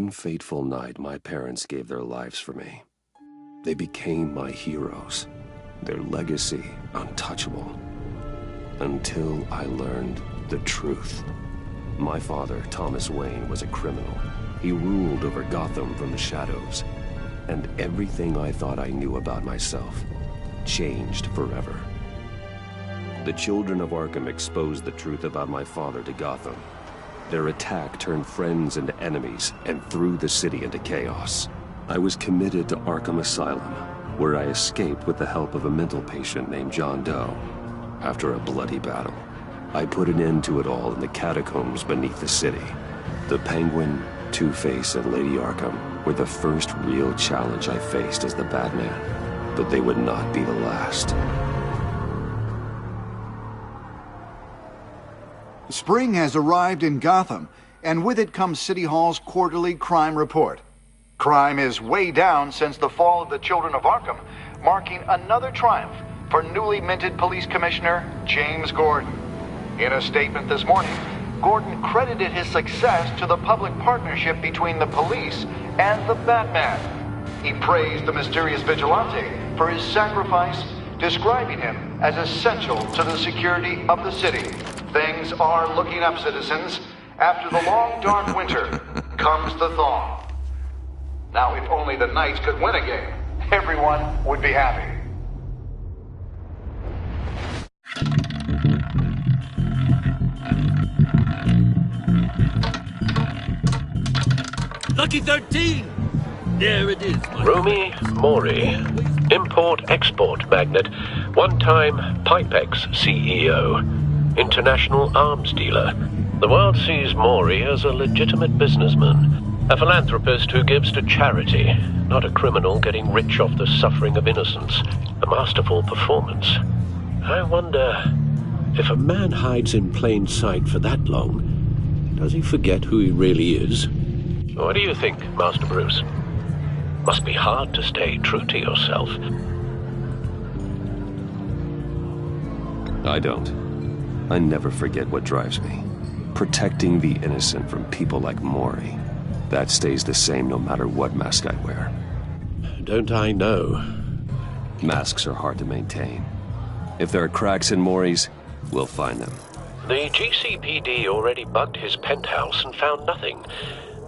one fateful night, my parents gave their lives for me. They became my heroes, their legacy untouchable. Until I learned the truth. My father, Thomas Wayne, was a criminal. He ruled over Gotham from the shadows. And everything I thought I knew about myself changed forever. The children of Arkham exposed the truth about my father to Gotham. Their attack turned friends into enemies and threw the city into chaos. I was committed to Arkham Asylum, where I escaped with the help of a mental patient named John Doe. After a bloody battle, I put an end to it all in the catacombs beneath the city. The Penguin, Two-Face, and Lady Arkham were the first real challenge I faced as the Batman, but they would not be the last. Spring has arrived in Gotham, and with it comes City Hall's quarterly crime report. Crime is way down since the fall of the Children of Arkham, marking another triumph for newly minted Police Commissioner James Gordon. In a statement this morning, Gordon credited his success to the public partnership between the police and the Batman. He praised the mysterious vigilante for his sacrifice, describing him as essential to the security of the city. Things are looking up, citizens. After the long, dark winter comes the thaw. Now, if only the Knights could win a game, everyone would be happy. Lucky 13! There it is. Rumi Mori, import-export magnate, one-time Pipex CEO, international arms dealer. The world sees Mori as a legitimate businessman, a philanthropist who gives to charity, not a criminal getting rich off the suffering of innocence. A masterful performance. I wonder, if a man hides in plain sight for that long, does he forget who he really is? What do you think, Master Bruce? Must be hard to stay true to yourself. I don't. I never forget what drives me. Protecting the innocent from people like Mori. That stays the same no matter what mask I wear. Don't I know? Masks are hard to maintain. If there are cracks in Mori's, we'll find them. The GCPD already bugged his penthouse and found nothing.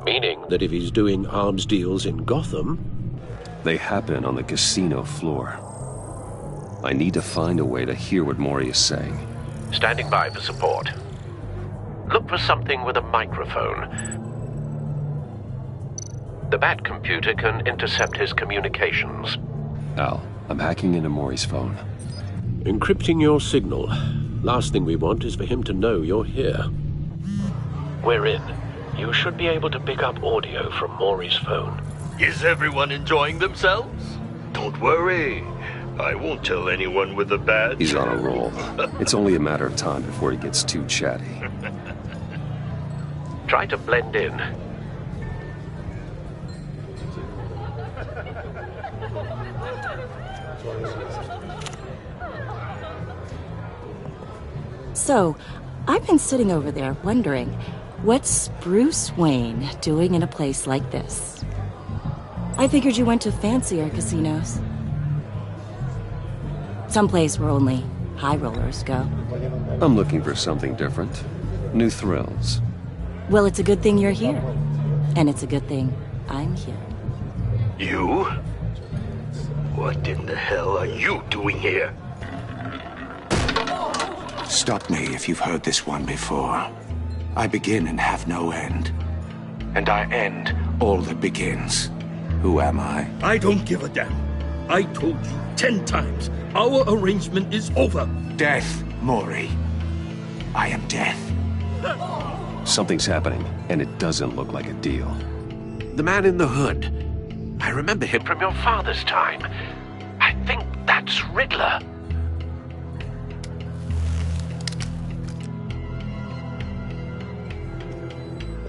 Meaning that if he's doing arms deals in Gotham... They happen on the casino floor. I need to find a way to hear what Mori is saying. Standing by for support. Look for something with a microphone. The Bat computer can intercept his communications. Al, I'm hacking into Mori's phone. Encrypting your signal. Last thing we want is for him to know you're here. We're in. You should be able to pick up audio from Mori's phone. Is everyone enjoying themselves? Don't worry. I won't tell anyone with a badge. He's on a roll. It's only a matter of time before he gets too chatty. Try to blend in. So, I've been sitting over there wondering, what's Bruce Wayne doing in a place like this? I figured you went to fancier casinos. Someplace where only high rollers go. I'm looking for something different. New thrills. Well, it's a good thing you're here. And it's a good thing I'm here. You? What in the hell are you doing here? Stop me if you've heard this one before. I begin and have no end. And I end all that begins. Who am I? I don't give a damn. I told you 10 times. Our arrangement is over. Death, Mori. I am death. Something's happening, and it doesn't look like a deal. The man in the hood. I remember him from your father's time. I think that's Riddler.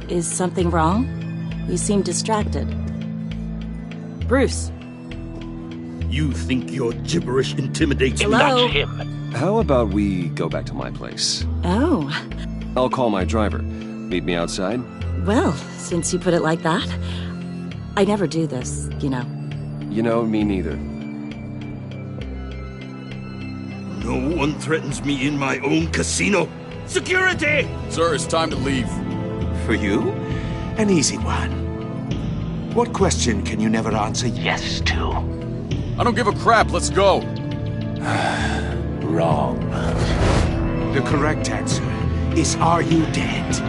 Is something wrong? You seem distracted. Bruce. You think your gibberish intimidates me? Hello? That's him. How about we go back to my place? Oh. I'll call my driver. Meet me outside. Well, since you put it like that, I never do this, you know. You know, me neither. No one threatens me in my own casino. Security! Sir, it's time to leave. For you? An easy one. What question can you never answer yes to? I don't give a crap, let's go. Wrong. The correct answer is, are you dead?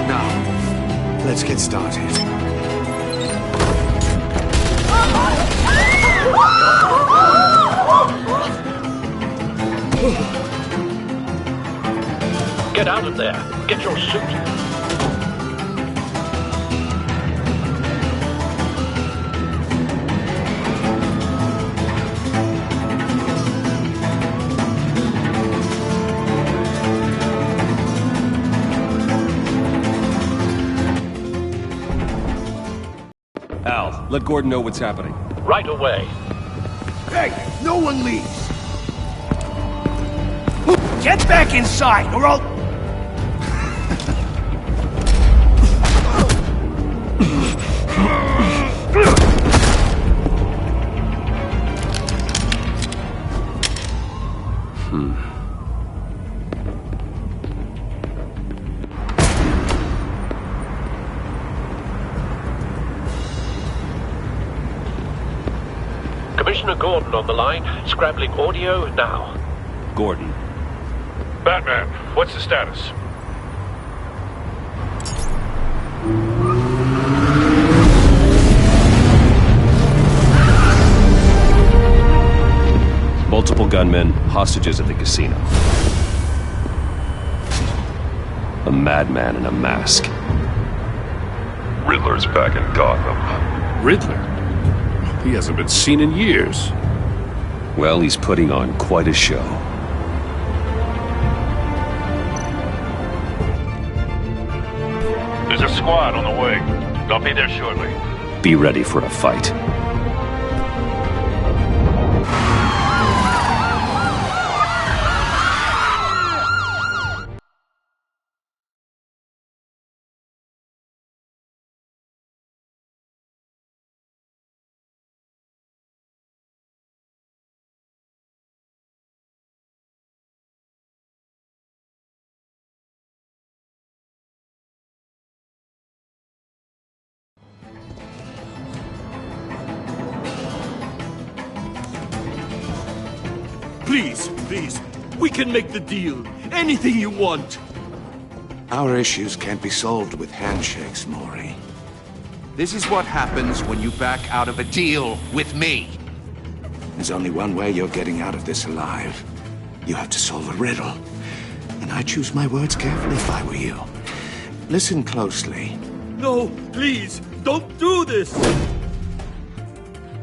Now, let's get started. Get out of there. Get your suit. Al, let Gordon know what's happening. Right away. Hey, no one leaves. Get back inside, or I'll... Commissioner Gordon on the line, scrabbling audio now. Gordon. Batman, what's the status? Multiple gunmen, hostages at the casino. A madman in a mask. Riddler's back in Gotham. Riddler? He hasn't been seen in years. Well, he's putting on quite a show. There's a squad on the way. They'll be there shortly. Be ready for a fight. Please, please, we can make the deal. Anything you want. Our issues can't be solved with handshakes, Maury. This is what happens when you back out of a deal with me. There's only one way you're getting out of this alive. You have to solve a riddle. And I choose my words carefully if I were you. Listen closely. No, please, don't do this.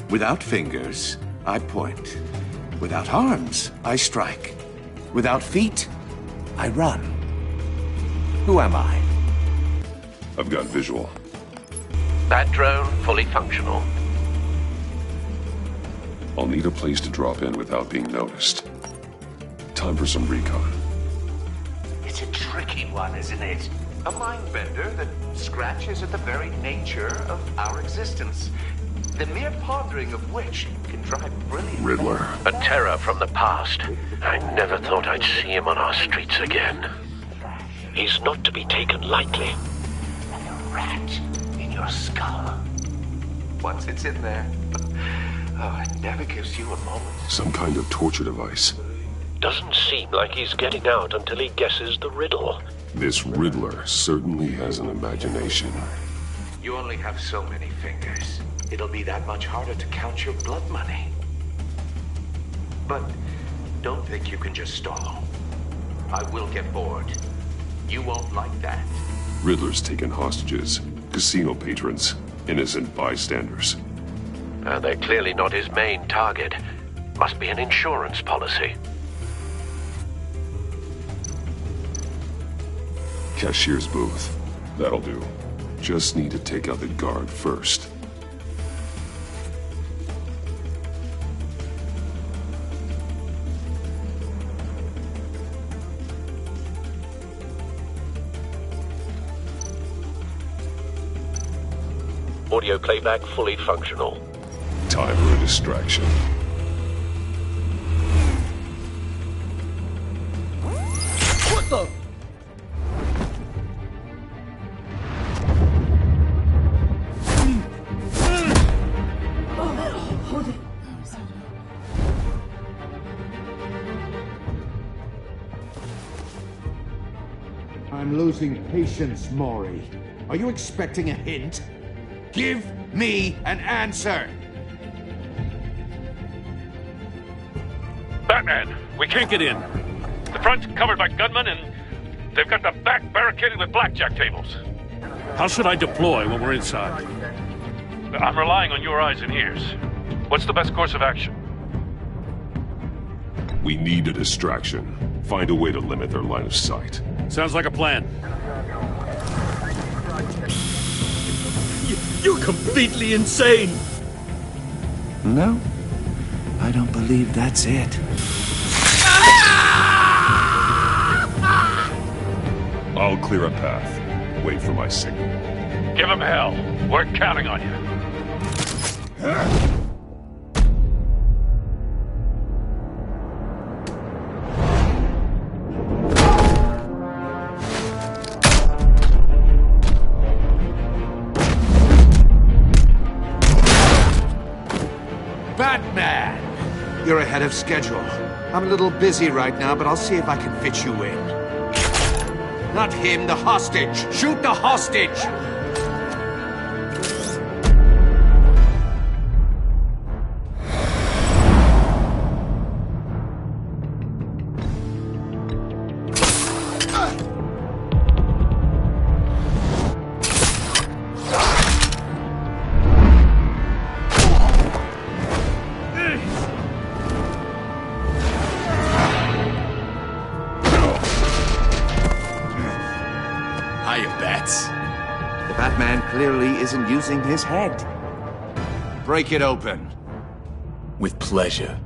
Without fingers, I point. Without arms, I strike. Without feet, I run. Who am I? I've got visual. That drone fully functional. I'll need a place to drop in without being noticed. Time for some recon. It's a tricky one, isn't it? A mind bender that scratches at the very nature of our existence. The mere pondering of which can drive brilliant... Riddler. A terror from the past. I never thought I'd see him on our streets again. He's not to be taken lightly. And a rat in your skull. Once it's in there, oh, it never gives you a moment. Some kind of torture device. Doesn't seem like he's getting out until he guesses the riddle. This Riddler certainly has an imagination. You only have so many fingers. It'll be that much harder to count your blood money. But don't think you can just stall. I will get bored. You won't like that. Riddler's taken hostages, casino patrons, innocent bystanders. They're clearly not his main target. Must be an insurance policy. Cashier's booth. That'll do. Just need to take out the guard first. Audio playback fully functional. Time for a distraction. What the? I'm losing patience, Maury. Are you expecting a hint? Give me an answer! Batman, we can't get in. The front's covered by gunmen, and they've got the back barricaded with blackjack tables. How should I deploy when we're inside? I'm relying on your eyes and ears. What's the best course of action? We need a distraction. Find a way to limit their line of sight. Sounds like a plan. You're completely insane! No, I don't believe that's it. I'll clear a path. Wait for my signal. Give him hell. We're counting on you. Batman! You're ahead of schedule. I'm a little busy right now, but I'll see if I can fit you in. Not him, the hostage! Shoot the hostage! The Batman clearly isn't using his head. Break it open. With pleasure.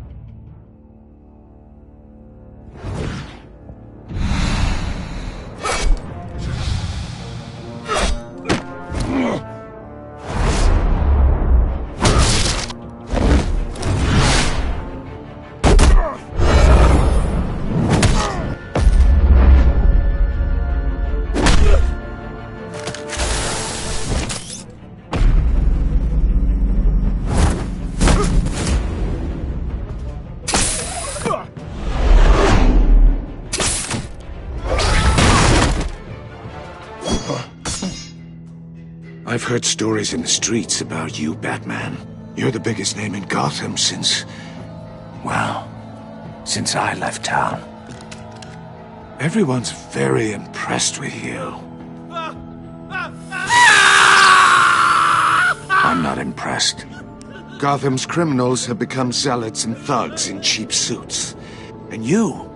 I've heard stories in the streets about you, Batman. You're the biggest name in Gotham since I left town. Everyone's very impressed with you. I'm not impressed. Gotham's criminals have become zealots and thugs in cheap suits. And you,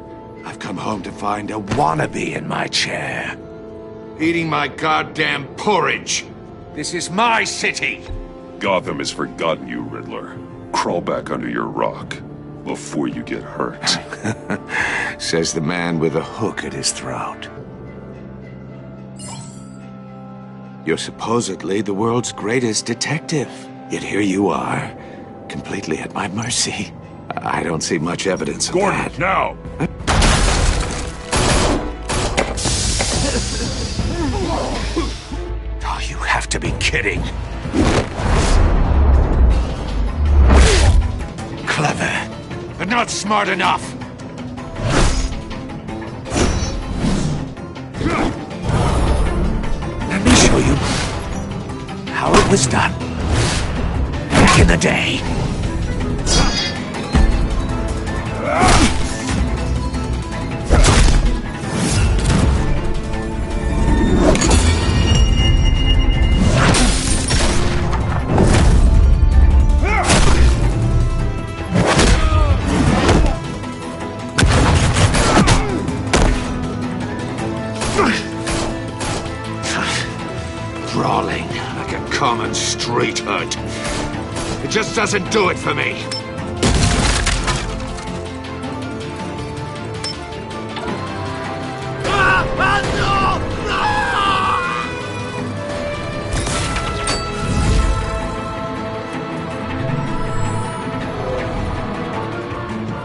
I've come home to find a wannabe in my chair. Eating my goddamn porridge. This is my city! Gotham has forgotten you, Riddler. Crawl back under your rock before you get hurt. Says the man with a hook at his throat. You're supposedly the world's greatest detective. Yet here you are, completely at my mercy. I don't see much evidence of that. Gordon, now! Oh, you have to be kidding. Clever, but not smart enough. Let me show you how it was done back in the day. Brawling like a common street hood. It just doesn't do it for me.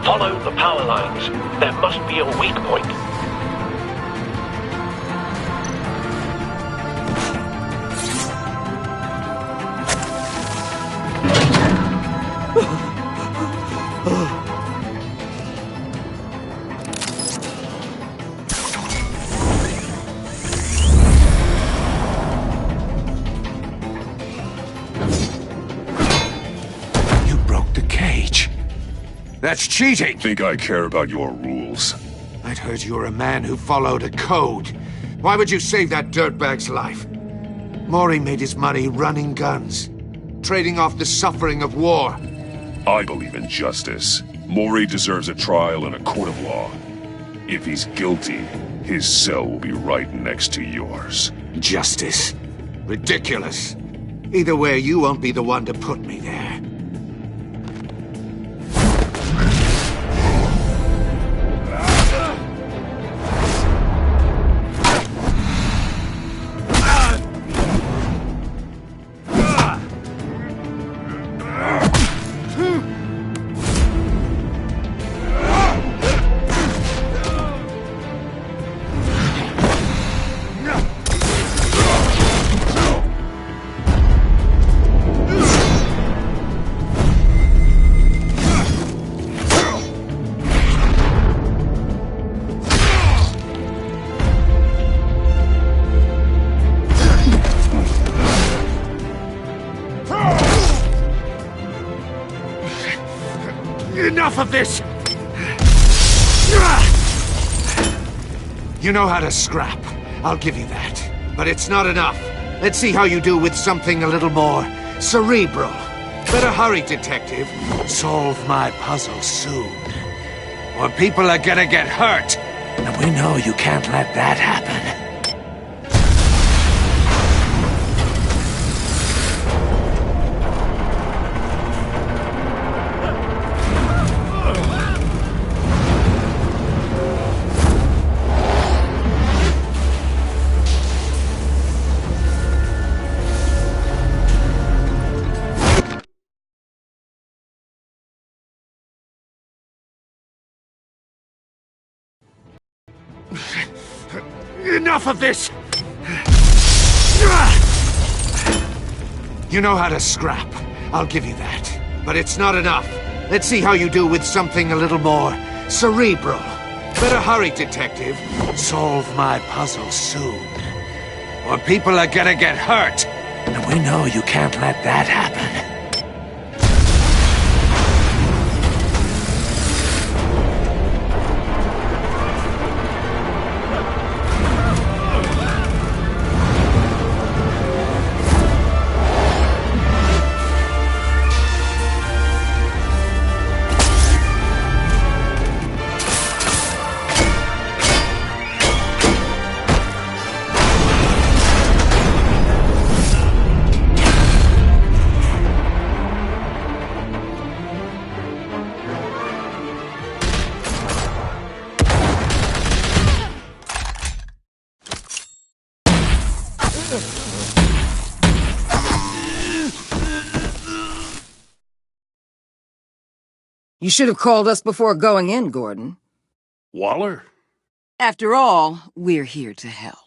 Follow the power lines. There must be a weak point. You broke the cage. That's cheating! Think I care about your rules? I'd heard you were a man who followed a code. Why would you save that dirtbag's life? Mori made his money running guns, trading off the suffering of war. I believe in justice. Mori deserves a trial in a court of law. If he's guilty, his cell will be right next to yours. Justice? Ridiculous. Either way, you won't be the one to put me there. Enough of this! You know how to scrap. I'll give you that. But it's not enough. Let's see how you do with something a little more cerebral. Better hurry, detective. Solve my puzzle soon. Or people are gonna get hurt. And we know you can't let that happen. Enough of this! You know how to scrap. I'll give you that. But it's not enough. Let's see how you do with something a little more cerebral. Better hurry, detective. Solve my puzzle soon. Or people are gonna get hurt. And we know you can't let that happen. You should have called us before going in, Gordon. Waller? After all, we're here to help.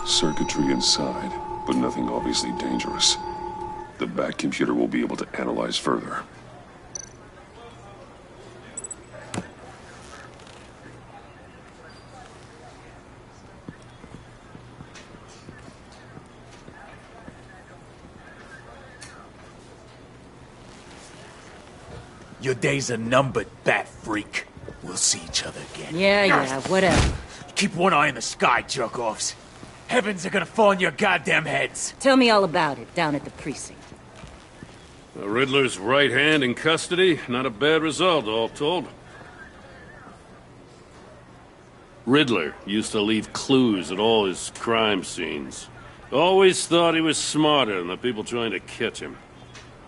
Circuitry inside, but nothing obviously dangerous. The back computer will be able to analyze further. Your days are numbered, bat freak. We'll see each other again. Yeah, whatever. Keep one eye in the sky, jerk-offs. Heavens are gonna fall on your goddamn heads. Tell me all about it down at the precinct. The Riddler's right hand in custody. Not a bad result, all told. Riddler used to leave clues at all his crime scenes. Always thought he was smarter than the people trying to catch him.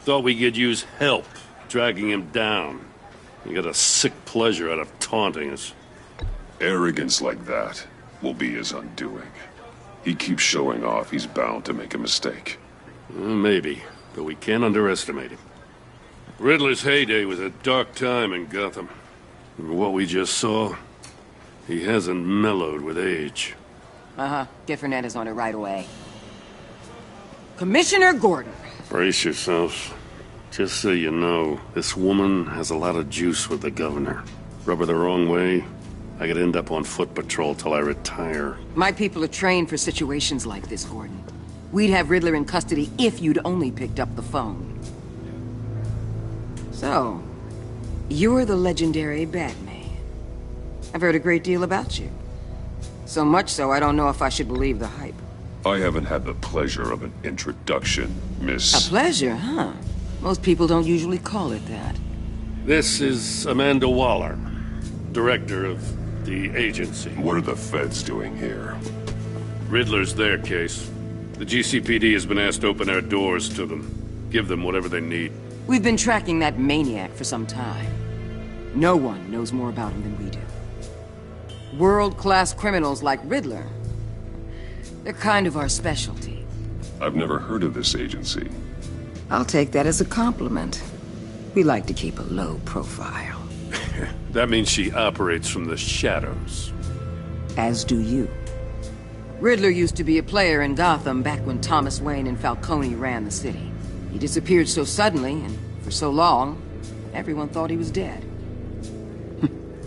Thought we could use help dragging him down. He got a sick pleasure out of taunting us. Arrogance like that will be his undoing. He keeps showing off he's bound to make a mistake. Maybe, but we can't underestimate him. Riddler's heyday was a dark time in Gotham. And what we just saw, he hasn't mellowed with age. Get Fernandez on it right away. Commissioner Gordon. Brace yourselves. Just so you know, this woman has a lot of juice with the governor. Rub her the wrong way, I could end up on foot patrol till I retire. My people are trained for situations like this, Gordon. We'd have Riddler in custody if you'd only picked up the phone. So, you're the legendary Batman. I've heard a great deal about you. So much so, I don't know if I should believe the hype. I haven't had the pleasure of an introduction, Miss... A pleasure, huh? Most people don't usually call it that. This is Amanda Waller, director of the agency. What are the feds doing here? Riddler's their case. The GCPD has been asked to open our doors to them. Give them whatever they need. We've been tracking that maniac for some time. No one knows more about him than we do. World-class criminals like Riddler. They're kind of our specialty. I've never heard of this agency. I'll take that as a compliment. We like to keep a low profile. That means she operates from the shadows. As do you. Riddler used to be a player in Gotham back when Thomas Wayne and Falcone ran the city. He disappeared so suddenly, and for so long, everyone thought he was dead.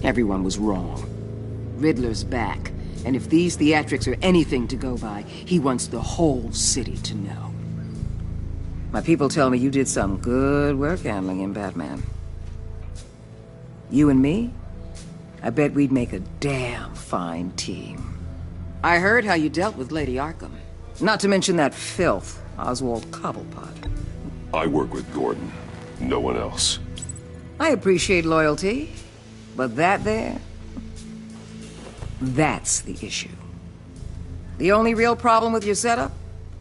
Everyone was wrong. Riddler's back, and if these theatrics are anything to go by, he wants the whole city to know. My people tell me you did some good work handling him, Batman. You and me? I bet we'd make a damn fine team. I heard how you dealt with Lady Arkham. Not to mention that filth, Oswald Cobblepot. I work with Gordon. No one else. I appreciate loyalty, but that there... that's the issue. The only real problem with your setup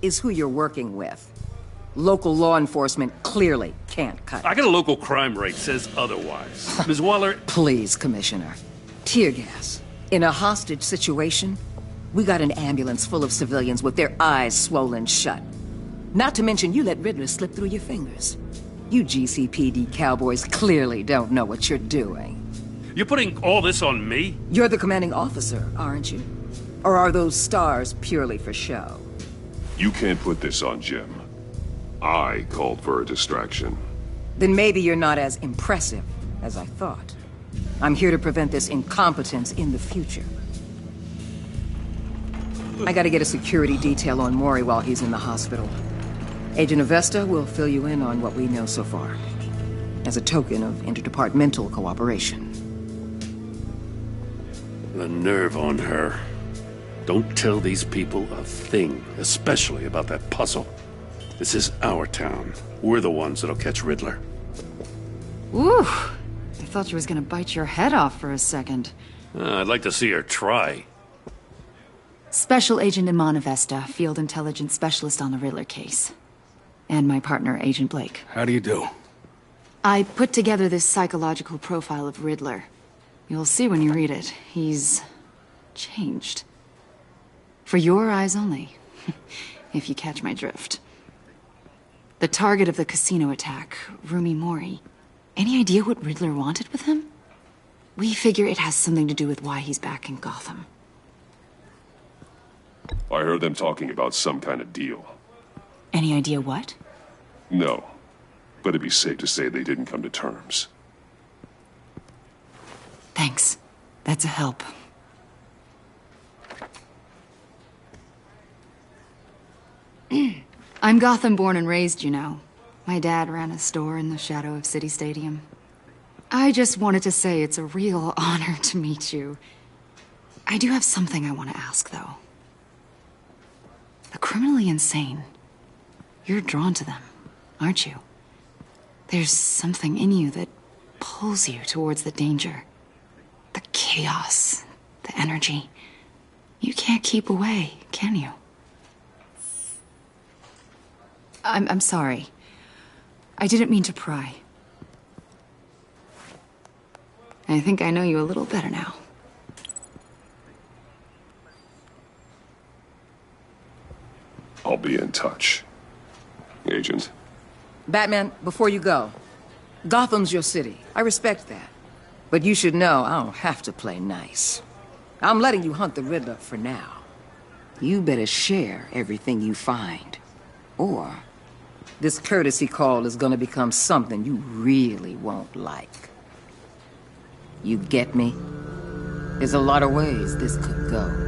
is who you're working with. Local law enforcement clearly can't cut it. I got a local crime rate says otherwise. Ms. Waller... Please, Commissioner. Tear gas. In a hostage situation, we got an ambulance full of civilians with their eyes swollen shut. Not to mention you let Riddler slip through your fingers. You GCPD cowboys clearly don't know what you're doing. You're putting all this on me? You're the commanding officer, aren't you? Or are those stars purely for show? You can't put this on Jim. I called for a distraction. Then maybe you're not as impressive as I thought. I'm here to prevent this incompetence in the future. I gotta get a security detail on Maury while he's in the hospital. Agent Avesta will fill you in on what we know so far, as a token of interdepartmental cooperation. The nerve on her. Don't tell these people a thing, especially about that puzzle. This is our town. We're the ones that'll catch Riddler. Ooh, I thought she was gonna bite your head off for a second. I'd like to see her try. Special Agent Iman Avesta, Field Intelligence Specialist on the Riddler case. And my partner, Agent Blake. How do you do? I put together this psychological profile of Riddler. You'll see when you read it. He's... changed. For your eyes only, if you catch my drift. The target of the casino attack, Rumi Mori. Any idea what Riddler wanted with him? We figure it has something to do with why he's back in Gotham. I heard them talking about some kind of deal. Any idea what? No, but it'd be safe to say they didn't come to terms. Thanks. That's a help. I'm Gotham born and raised, you know. My dad ran a store in the shadow of City Stadium. I just wanted to say it's a real honor to meet you. I do have something I want to ask, though. The criminally insane. You're drawn to them, aren't you? There's something in you that pulls you towards the danger. The chaos, the energy. You can't keep away, can you? I'm sorry. I didn't mean to pry. I think I know you a little better now. I'll be in touch, Agent. Batman, before you go, Gotham's your city. I respect that. But you should know I don't have to play nice. I'm letting you hunt the Riddler for now. You better share everything you find. Or this courtesy call is gonna become something you really won't like. You get me? There's a lot of ways this could go.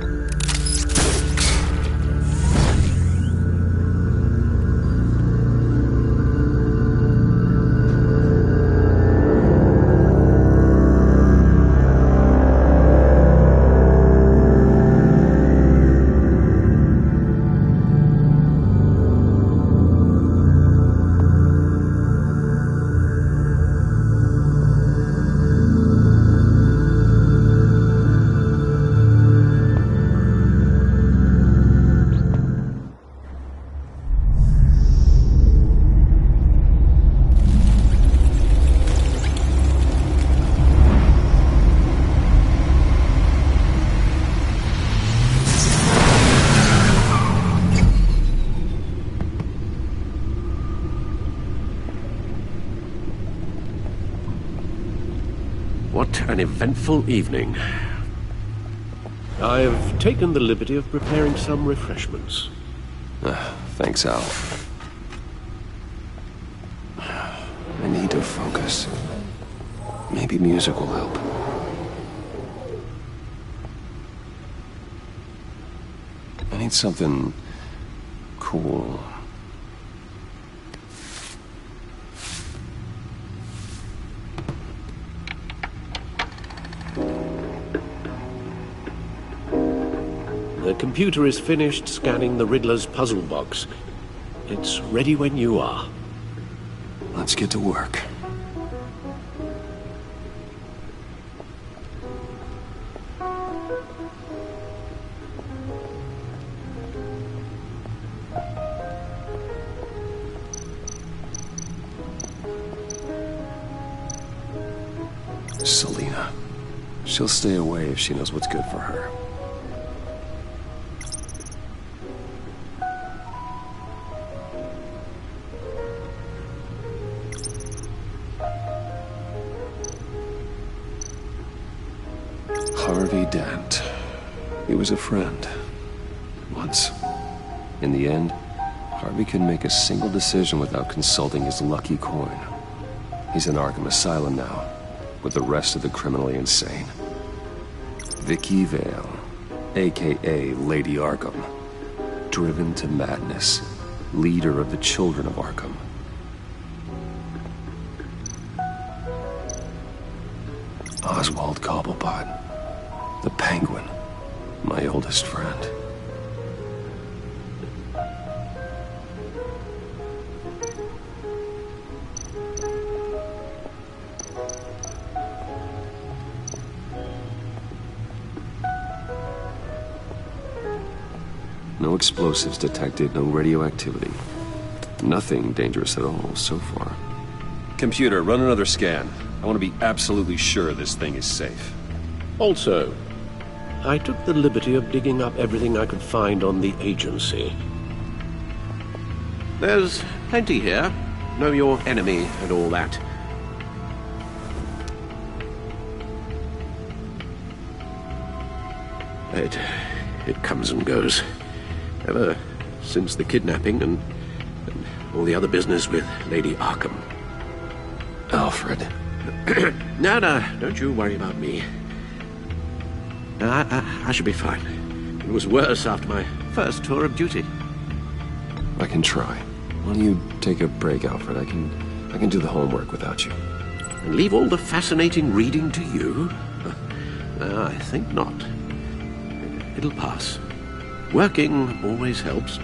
What an eventful evening. I've taken the liberty of preparing some refreshments. Thanks, Al. I need to focus. Maybe music will help. I need something cool. The computer is finished scanning the Riddler's puzzle box. It's ready when you are. Let's get to work. Selina. She'll stay away if she knows what's good for her. Harvey Dent. He was a friend. Once. In the end, Harvey couldn't make a single decision without consulting his lucky coin. He's in Arkham Asylum now, with the rest of the criminally insane. Vicky Vale, a.k.a. Lady Arkham. Driven to madness. Leader of the Children of Arkham. Oswald Cobblepot. The Penguin, my oldest friend. No explosives detected, no radioactivity. Nothing dangerous at all so far. Computer, run another scan. I want to be absolutely sure this thing is safe. Also, I took the liberty of digging up everything I could find on the agency. There's plenty here. Know your enemy and all that. It comes and goes. Ever since the kidnapping and all the other business with Lady Arkham. Alfred. No, don't you worry about me. I should be fine. It was worse after my first tour of duty. I can try. Why don't you take a break, Alfred? I can do the homework without you. And leave all the fascinating reading to you? I think not. It'll pass. Working always helps.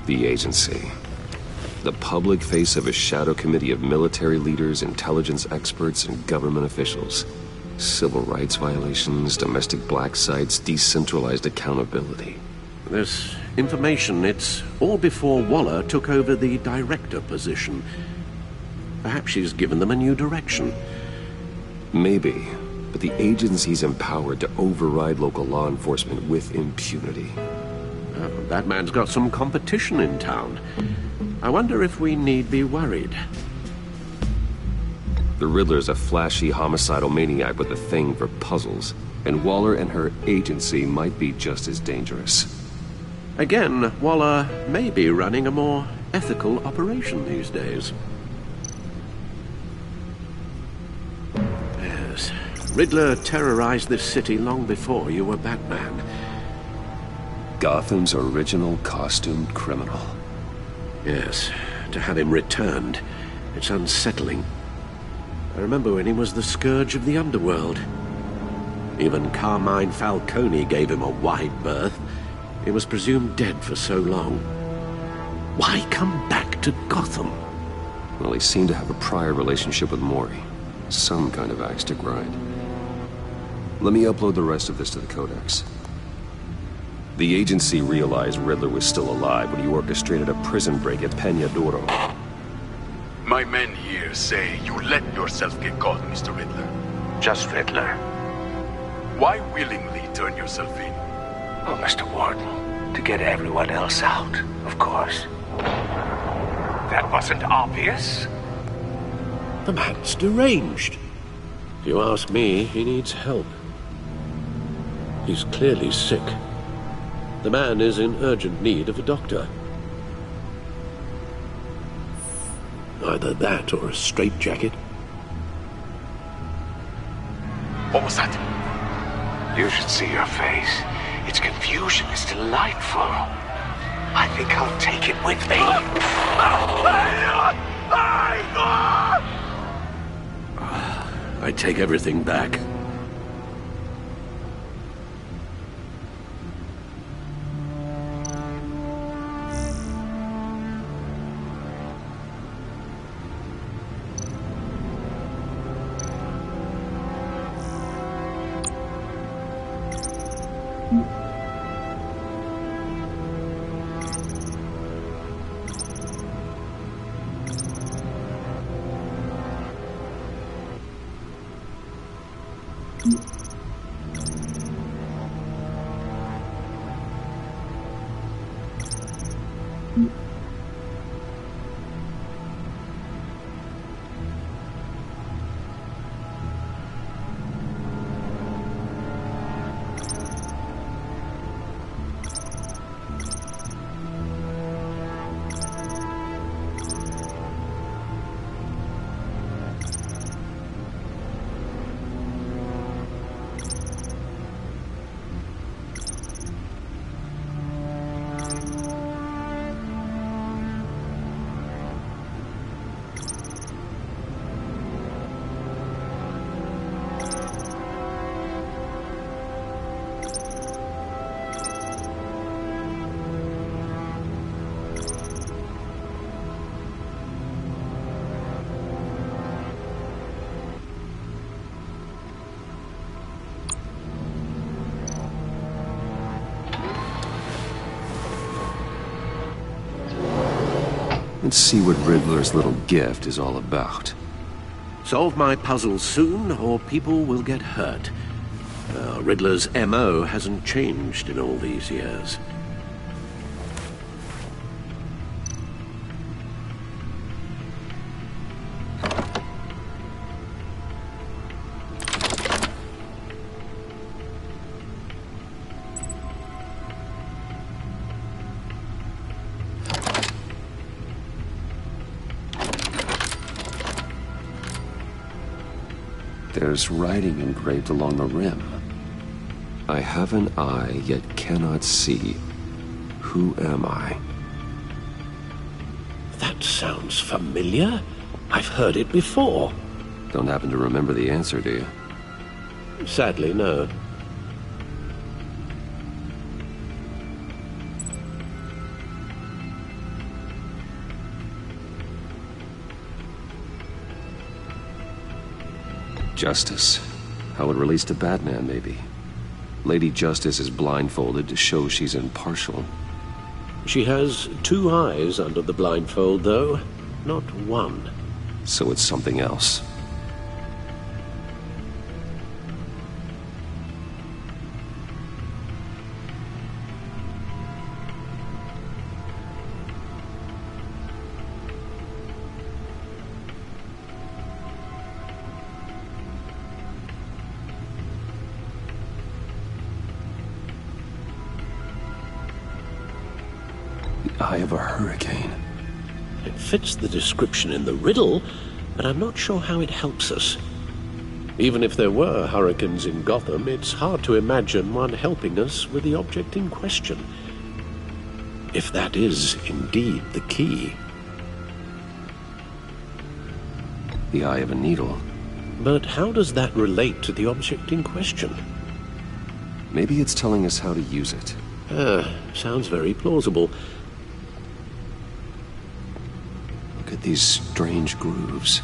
The agency. The public face of a shadow committee of military leaders, intelligence experts, and government officials. Civil rights violations, domestic black sites, decentralized accountability. This information, it's all before Waller took over the director position. Perhaps she's given them a new direction. Maybe, but the agency's empowered to override local law enforcement with impunity. That man's got some competition in town. I wonder if we need be worried. The Riddler's a flashy, homicidal maniac with a thing for puzzles, and Waller and her agency might be just as dangerous. Again, Waller may be running a more ethical operation these days. Yes, Riddler terrorized this city long before you were Batman. Gotham's original costumed criminal. Yes, to have him returned, it's unsettling. I remember when he was the scourge of the underworld. Even Carmine Falcone gave him a wide berth. He was presumed dead for so long. Why come back to Gotham? Well, he seemed to have a prior relationship with Mori. Some kind of axe to grind. Let me upload the rest of this to the Codex. The agency realized Riddler was still alive when he orchestrated a prison break at Peña Duro. My men here say you let yourself get caught, Mr. Riddler. Just Riddler. Why willingly turn yourself in? Oh, Mr. Warden, to get everyone else out, of course. That wasn't obvious. The man's deranged. If you ask me, he needs help. He's clearly sick. The man is in urgent need of a doctor. Either that or a straitjacket. What was that? You should see your face. Its confusion is delightful. I think I'll take it with me. I take everything back. Let's see what Riddler's little gift is all about. Solve my puzzle soon, or people will get hurt. Riddler's M.O. hasn't changed in all these years. There's writing engraved along the rim. I have an eye, yet cannot see. Who am I? That sounds familiar. I've heard it before. Don't happen to remember the answer, do you? Sadly, no. Justice. How it relates to Batman, maybe. Lady Justice is blindfolded to show she's impartial. She has 2 eyes under the blindfold, though, not 1. So it's something else. Eye of a hurricane. It fits the description in the riddle, but I'm not sure how it helps us. Even if there were hurricanes in Gotham, it's hard to imagine one helping us with the object in question. If that is indeed the key. The eye of a needle. But how does that relate to the object in question? Maybe it's telling us how to use it. Sounds very plausible. Look at these strange grooves.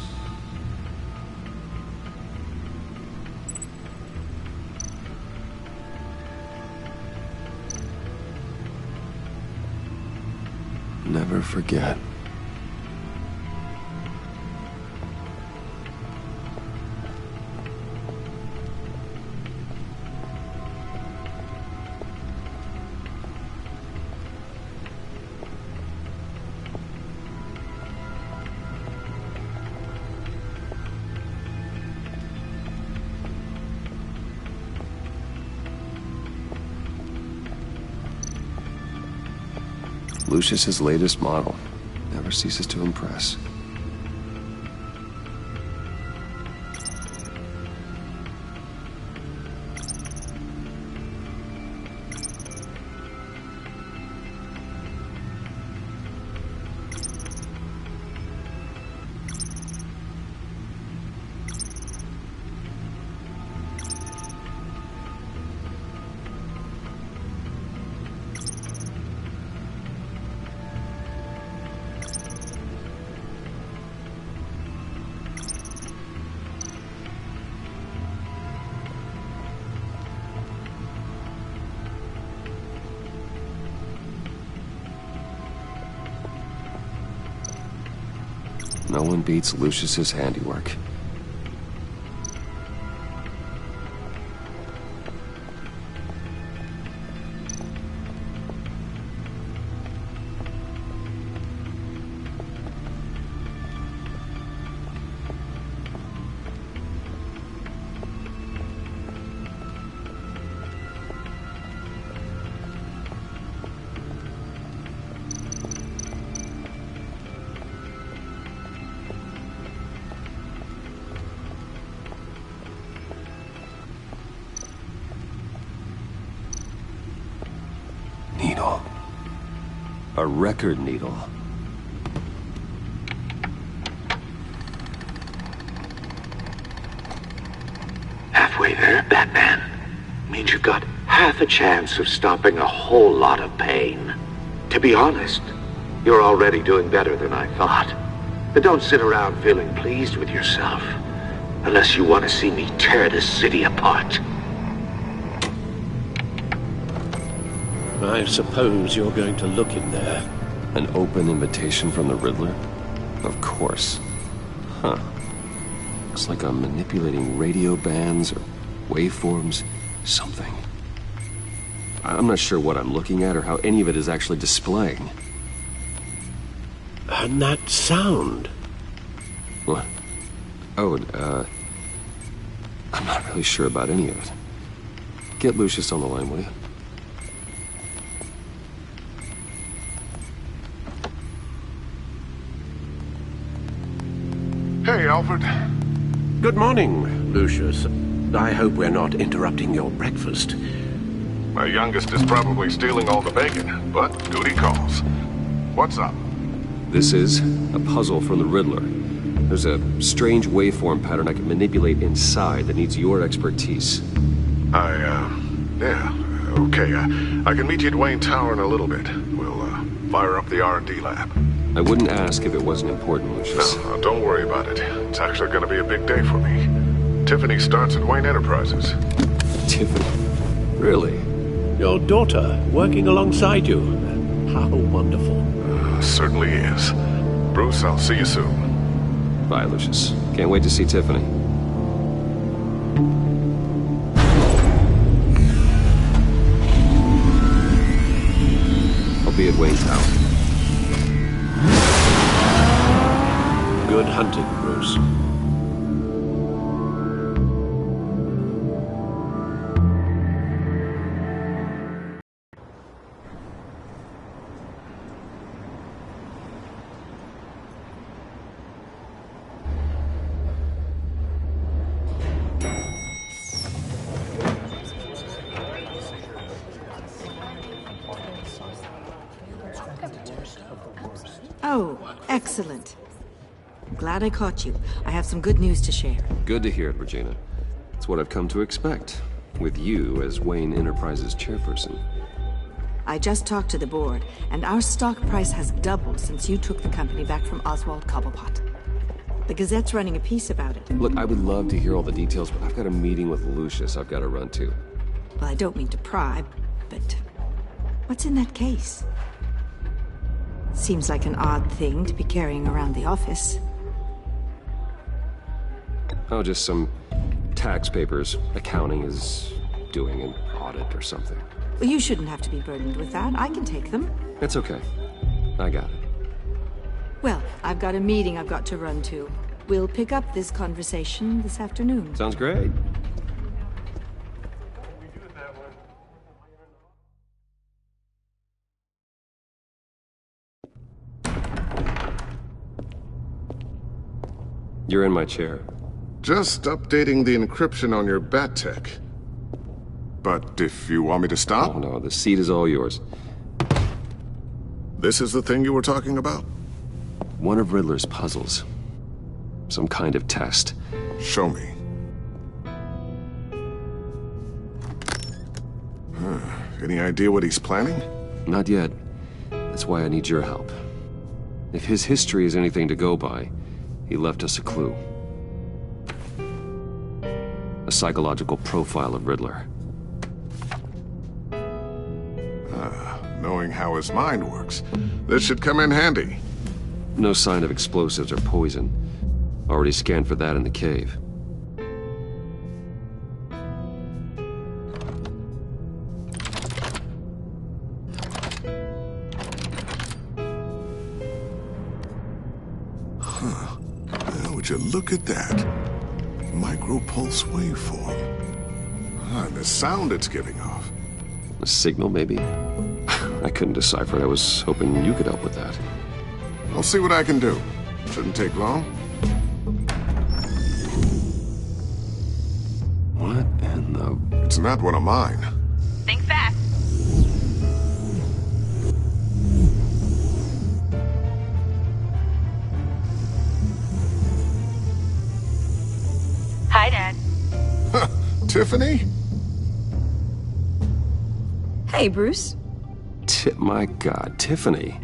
Never forget. Lucius's latest model. Never ceases to impress. No one beats Lucius's handiwork. Needle. A record needle. Halfway there, Batman. Means you've got half a chance of stopping a whole lot of pain. To be honest, you're already doing better than I thought. But don't sit around feeling pleased with yourself. Unless you want to see me tear this city apart. I suppose you're going to look in there. An open invitation from the Riddler? Of course. Huh. Looks like I'm manipulating radio bands or waveforms. Something. I'm not sure what I'm looking at or how any of it is actually displaying. And that sound. What? Oh, I'm not really sure about any of it. Get Lucius on the line, will you? Hey, Alfred. Good morning, Lucius, I hope we're not interrupting your breakfast. My youngest is probably stealing all the bacon, but duty calls. What's up? This is a puzzle from the Riddler. There's a strange waveform pattern I can manipulate inside that needs your expertise. Yeah, okay. I can meet you at Wayne Tower in a little bit. We'll, fire up the R&D lab. I wouldn't ask if it wasn't important, Lucius. No, don't worry about it. It's actually gonna be a big day for me. Tiffany starts at Wayne Enterprises. Tiffany? Really? Your daughter, working alongside you. How wonderful. Certainly is. Bruce, I'll see you soon. Bye, Lucius. Can't wait to see Tiffany. I'll be at Wayne Tower. Good hunting, Bruce. Oh, excellent. I'm glad I caught you. I have some good news to share. Good to hear it, Regina. It's what I've come to expect, with you as Wayne Enterprises chairperson. I just talked to the board, and our stock price has doubled since you took the company back from Oswald Cobblepot. The Gazette's running a piece about it. Look, I would love to hear all the details, but I've got a meeting with Lucius I've got to run to. Well, I don't mean to pry, but what's in that case? Seems like an odd thing to be carrying around the office. Oh, just some tax papers. Accounting is doing an audit or something. Well, you shouldn't have to be burdened with that. I can take them. That's okay. I got it. Well, I've got a meeting I've got to run to. We'll pick up this conversation this afternoon. Sounds great. You're in my chair. Just updating the encryption on your bat tech. But if you want me to stop? Oh, no, the seat is all yours. This is the thing you were talking about? One of Riddler's puzzles. Some kind of test. Show me. Any idea what he's planning? Not yet. That's why I need your help. If his history is anything to go by, he left us a clue. A psychological profile of Riddler. Knowing how his mind works, this should come in handy. No sign of explosives or poison. Already scanned for that in the cave. Would you look at that? Micropulse waveform. And the sound it's giving off. A signal, maybe? I couldn't decipher it. I was hoping you could help with that. I'll see what I can do. Shouldn't take long. What in the... It's not one of mine. Think fast. Hi, Dad. Tiffany? Hey, Bruce. My God, Tiffany.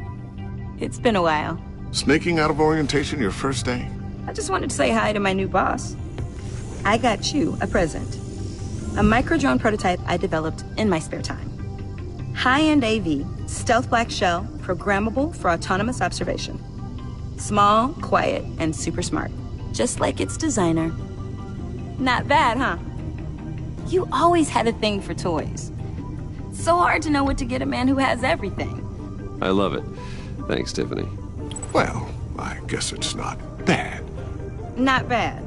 It's been a while. Sneaking out of orientation your first day? I just wanted to say hi to my new boss. I got you a present. A micro-drone prototype I developed in my spare time. High-end AV, stealth black shell, programmable for autonomous observation. Small, quiet, and super smart. Just like its designer. Not bad, huh? You always had a thing for toys. So hard to know what to get a man who has everything. I love it. Thanks, Tiffany. Well, I guess it's not bad. Not bad.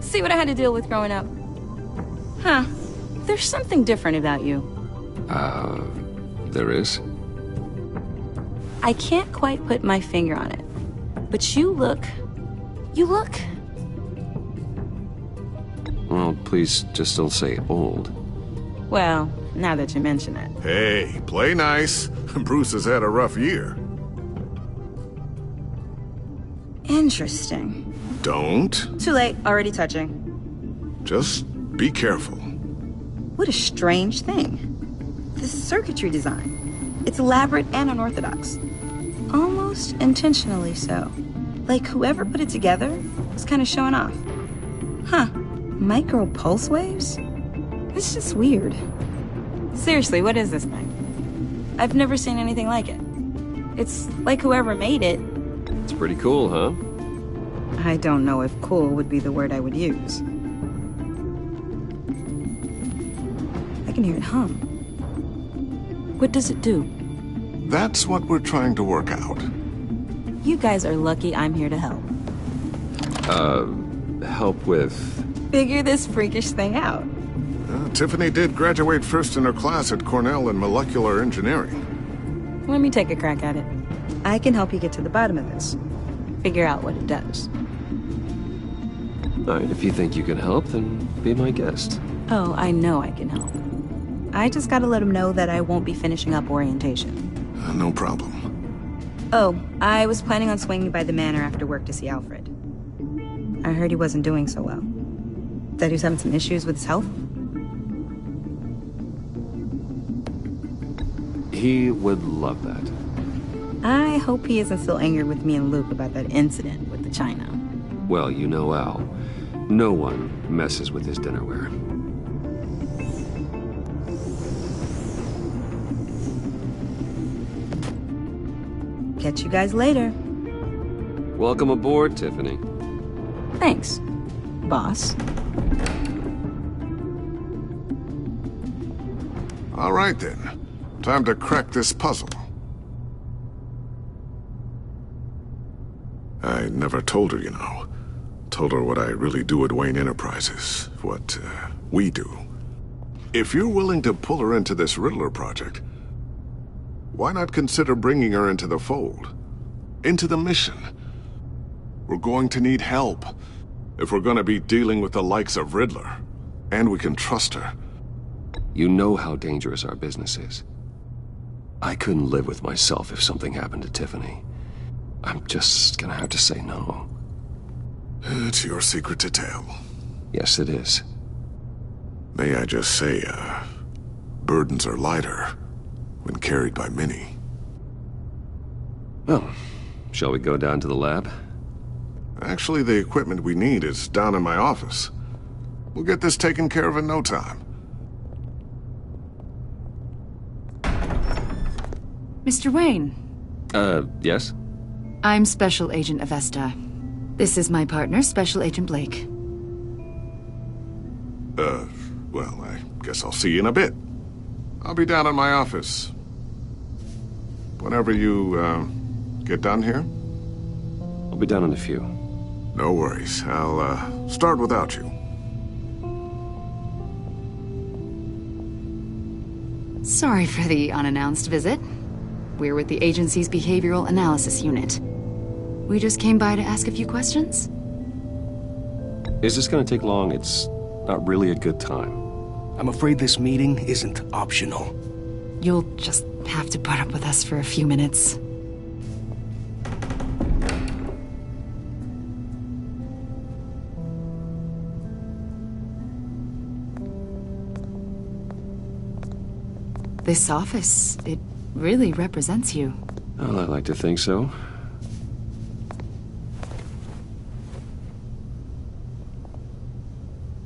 See what I had to deal with growing up? Huh. There's something different about you. There is? I can't quite put my finger on it. But you look... Please, just don't say old. Well, now that you mention it. Hey, play nice. Bruce has had a rough year. Interesting. Don't. Too late, already touching. Just be careful. What a strange thing. The circuitry design. It's elaborate and unorthodox. Almost intentionally so. Like whoever put it together was kind of showing off. Huh. Micro pulse waves? It's just weird. Seriously, what is this thing? I've never seen anything like it. It's like whoever made it. It's pretty cool, huh? I don't know if cool would be the word I would use. I can hear it hum. What does it do? That's what we're trying to work out. You guys are lucky I'm here to help. Help with... Figure this freakish thing out. Tiffany did graduate first in her class at Cornell in molecular engineering. Let me take a crack at it. I can help you get to the bottom of this. Figure out what it does. Alright, if you think you can help, then be my guest. Oh, I know I can help. I just gotta let him know that I won't be finishing up orientation. No problem. Oh, I was planning on swinging by the manor after work to see Alfred. I heard he wasn't doing so well. That he was having some issues with his health? He would love that. I hope he isn't still angry with me and Luke about that incident with the china. Well, you know Al. No one messes with his dinnerware. Catch you guys later. Welcome aboard, Tiffany. Thanks, boss. All right, then. Time to crack this puzzle. I never told her, you know. Told her what I really do at Wayne Enterprises. What, we do. If you're willing to pull her into this Riddler project, why not consider bringing her into the fold? Into the mission? We're going to need help if we're going to be dealing with the likes of Riddler. And we can trust her. You know how dangerous our business is. I couldn't live with myself if something happened to Tiffany. I'm just gonna have to say no. It's your secret to tell. Yes, it is. May I just say, burdens are lighter when carried by many. Well, shall we go down to the lab? Actually, the equipment we need is down in my office. We'll get this taken care of in no time. Mr. Wayne. Yes? I'm Special Agent Avesta. This is my partner, Special Agent Blake. Well, I guess I'll see you in a bit. I'll be down in my office. Whenever you, get done here? I'll be down in a few. No worries. I'll, start without you. Sorry for the unannounced visit. We're with the agency's Behavioral Analysis Unit. We just came by to ask a few questions. Is this gonna take long? It's not really a good time. I'm afraid this meeting isn't optional. You'll just have to put up with us for a few minutes. This office, it really represents you. Well, I like to think so.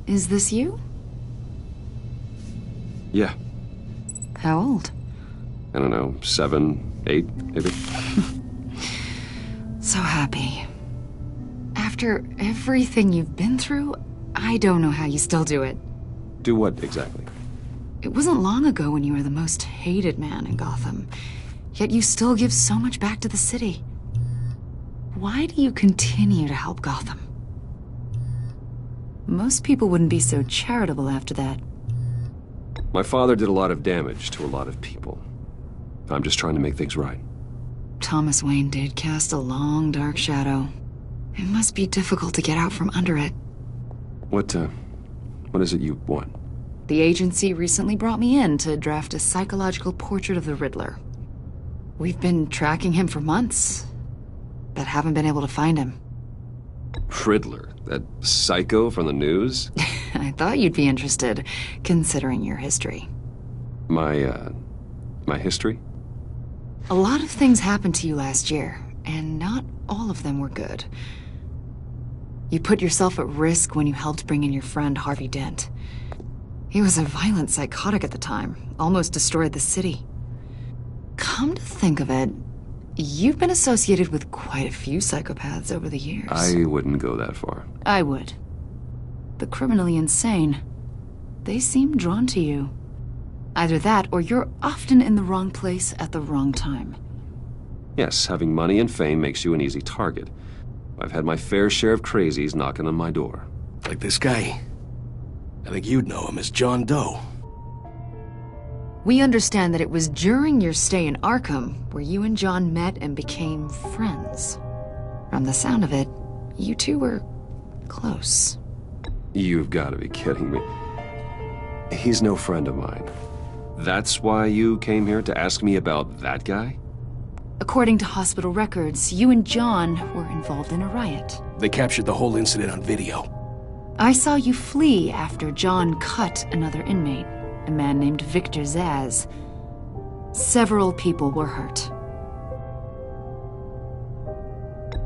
Is this you? Yeah. How old? I don't know, 7, 8, maybe? So happy. After everything you've been through, I don't know how you still do it. Do what, exactly? It wasn't long ago when you were the most hated man in Gotham. Yet you still give so much back to the city. Why do you continue to help Gotham? Most people wouldn't be so charitable after that. My father did a lot of damage to a lot of people. I'm just trying to make things right. Thomas Wayne did cast a long, dark shadow. It must be difficult to get out from under it. What What is it you want? The agency recently brought me in to draft a psychological portrait of the Riddler. We've been tracking him for months, but haven't been able to find him. Riddler? That psycho from the news? I thought you'd be interested, considering your history. My history? A lot of things happened to you last year, and not all of them were good. You put yourself at risk when you helped bring in your friend Harvey Dent. He was a violent psychotic at the time, almost destroyed the city. Come to think of it, you've been associated with quite a few psychopaths over the years. I wouldn't go that far. I would. The criminally insane. They seem drawn to you. Either that, or you're often in the wrong place at the wrong time. Yes, having money and fame makes you an easy target. I've had my fair share of crazies knocking on my door. Like this guy. I think you'd know him as John Doe. We understand that it was during your stay in Arkham where you and John met and became friends. From the sound of it, you two were close. You've got to be kidding me. He's no friend of mine. That's why you came here to ask me about that guy? According to hospital records, you and John were involved in a riot. They captured the whole incident on video. I saw you flee after John cut another inmate, a man named Victor Zaz. Several people were hurt.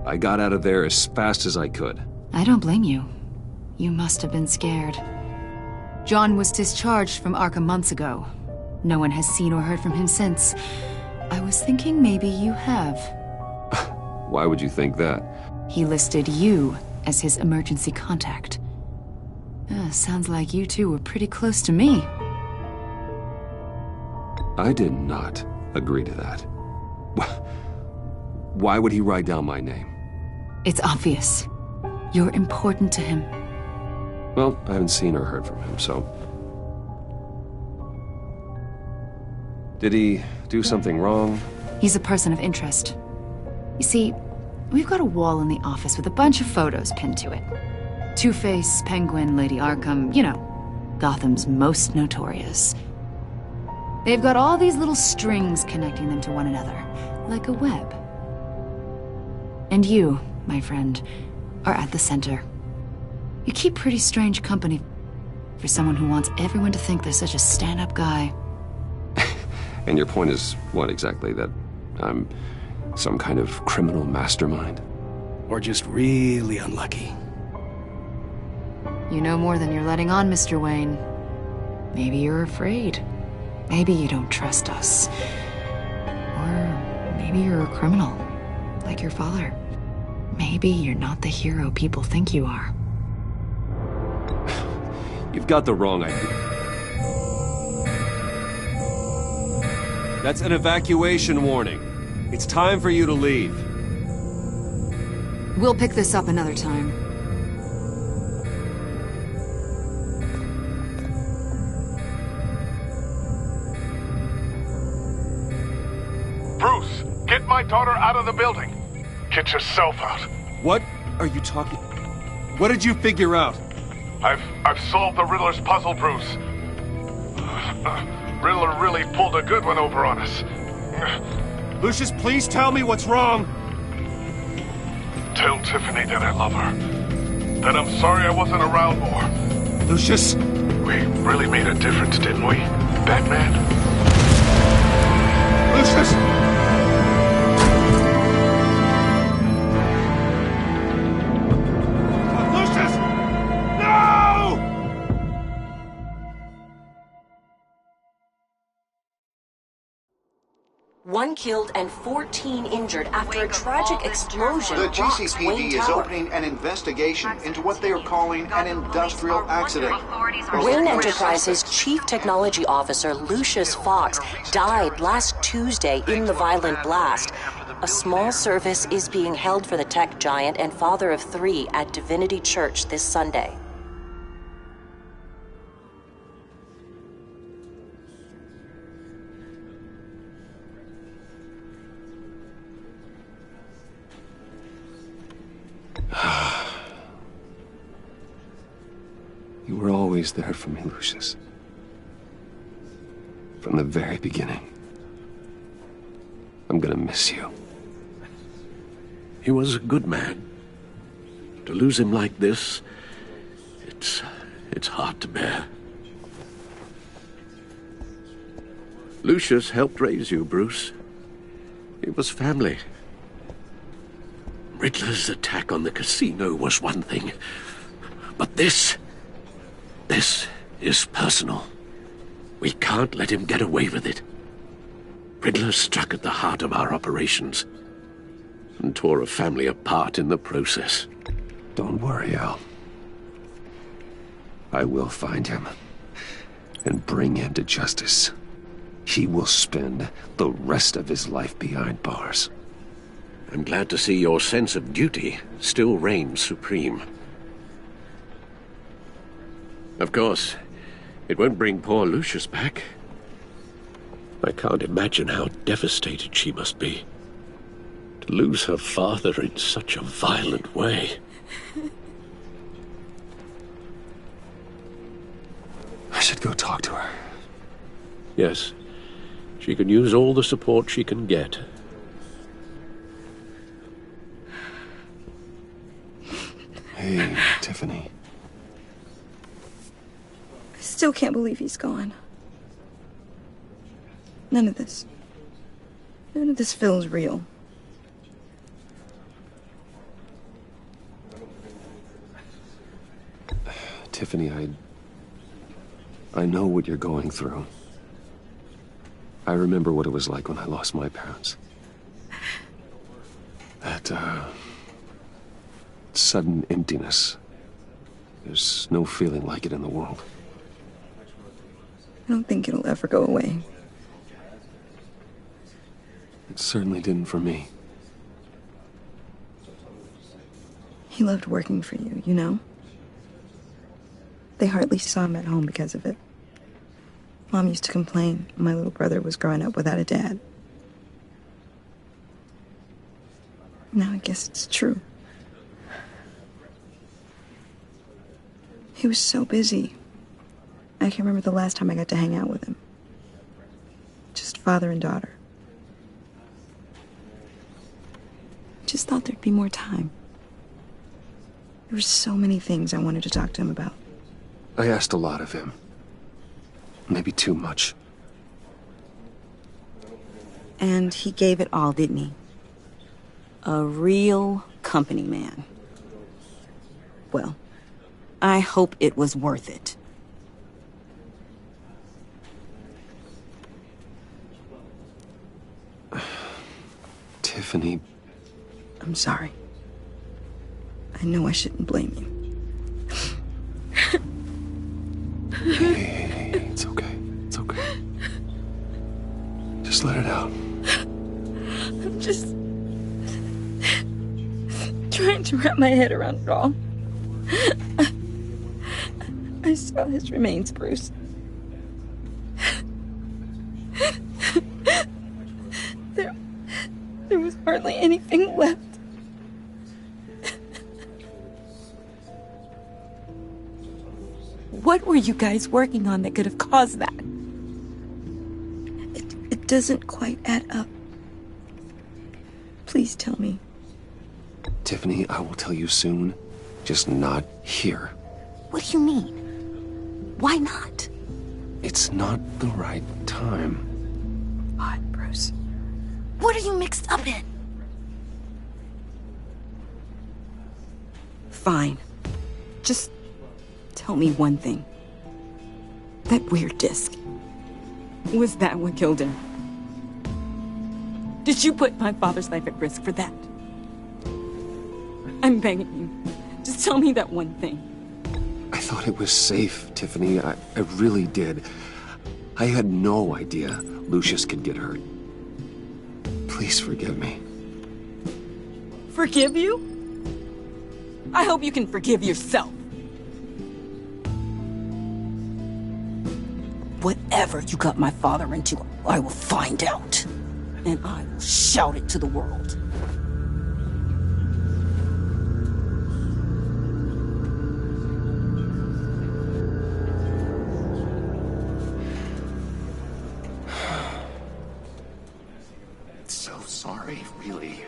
I got out of there as fast as I could. I don't blame you. You must have been scared. John was discharged from Arkham months ago. No one has seen or heard from him since. I was thinking maybe you have. Why would you think that? He listed you as his emergency contact. Sounds like you two were pretty close to me. I did not agree to that. Why would he write down my name? It's obvious. You're important to him. Well, I haven't seen or heard from him, so... Did he do something wrong? He's a person of interest. You see, we've got a wall in the office with a bunch of photos pinned to it. Two-Face, Penguin, Lady Arkham, you know, Gotham's most notorious. They've got all these little strings connecting them to one another, like a web. And you, my friend, are at the center. You keep pretty strange company for someone who wants everyone to think they're such a stand-up guy. And your point is what exactly? That I'm some kind of criminal mastermind? Or just really unlucky? You know more than you're letting on, Mr. Wayne. Maybe you're afraid. Maybe you don't trust us. Or maybe you're a criminal, like your father. Maybe you're not the hero people think you are. You've got the wrong idea. That's an evacuation warning. It's time for you to leave. We'll pick this up another time. Bruce, get my daughter out of the building. Get yourself out. What are you talking... What did you figure out? I've solved the Riddler's puzzle, Bruce. Riddler really pulled a good one over on us. Lucius, please tell me what's wrong. Tell Tiffany that I love her. That I'm sorry I wasn't around more. Lucius? We really made a difference, didn't we, Batman? Lucius! One killed and 14 injured after a tragic explosion. The rocks GCPD Wayne is Tower. opening an investigation into what they are calling an industrial accident. Wayne Enterprises' chief technology officer, Lucius Fox, died last Tuesday in the violent blast. A small service is being held for the tech giant and father of 3 at Divinity Church this Sunday. You were always always there for me, Lucius. From the very beginning. I'm gonna miss you. He was a good man. To lose him like this, it's hard to bear. Lucius helped raise you, Bruce. It was family. Riddler's attack on the casino was one thing, but this is personal. We can't let him get away with it. Riddler struck at the heart of our operations and tore a family apart in the process. Don't worry, Al. I will find him and bring him to justice. He will spend the rest of his life behind bars. I'm glad to see your sense of duty still reigns supreme. Of course, it won't bring poor Lucius back. I can't imagine how devastated she must be. To lose her father in such a violent way. I should go talk to her. Yes, she can use all the support she can get. Hey, Tiffany. I still can't believe he's gone. None of this feels real. Tiffany, I know what you're going through. I remember what it was like when I lost my parents. That, sudden emptiness. There's no feeling like it in the world. I don't think it'll ever go away. It certainly didn't for me. He loved working for you, you know? They hardly saw him at home because of it. Mom used to complain my little brother was growing up without a dad. Now I guess it's true. He was so busy. I can't remember the last time I got to hang out with him. Just father and daughter. Just thought there'd be more time. There were so many things I wanted to talk to him about. I asked a lot of him. Maybe too much. And he gave it all, didn't he? A real company man. Well, I hope it was worth it. Tiffany. I'm sorry. I know I shouldn't blame you. Hey, it's okay. It's okay. Just let it out. I'm just trying to wrap my head around it all. I saw his remains, Bruce. There was hardly anything left. What were you guys working on that could have caused that? It doesn't quite add up. Please tell me. Tiffany, I will tell you soon. Just not here. What do you mean? Why not? It's not the right time. What, Bruce? What are you mixed up in? Fine. Just tell me one thing. That weird disc. Was that what killed him? Did you put my father's life at risk for that? I'm begging you. Just tell me that one thing. I thought it was safe, Tiffany. I really did. I had no idea Lucius could get hurt. Please forgive me. Forgive you? I hope you can forgive yourself. Whatever you got my father into, I will find out. And I will shout it to the world. really.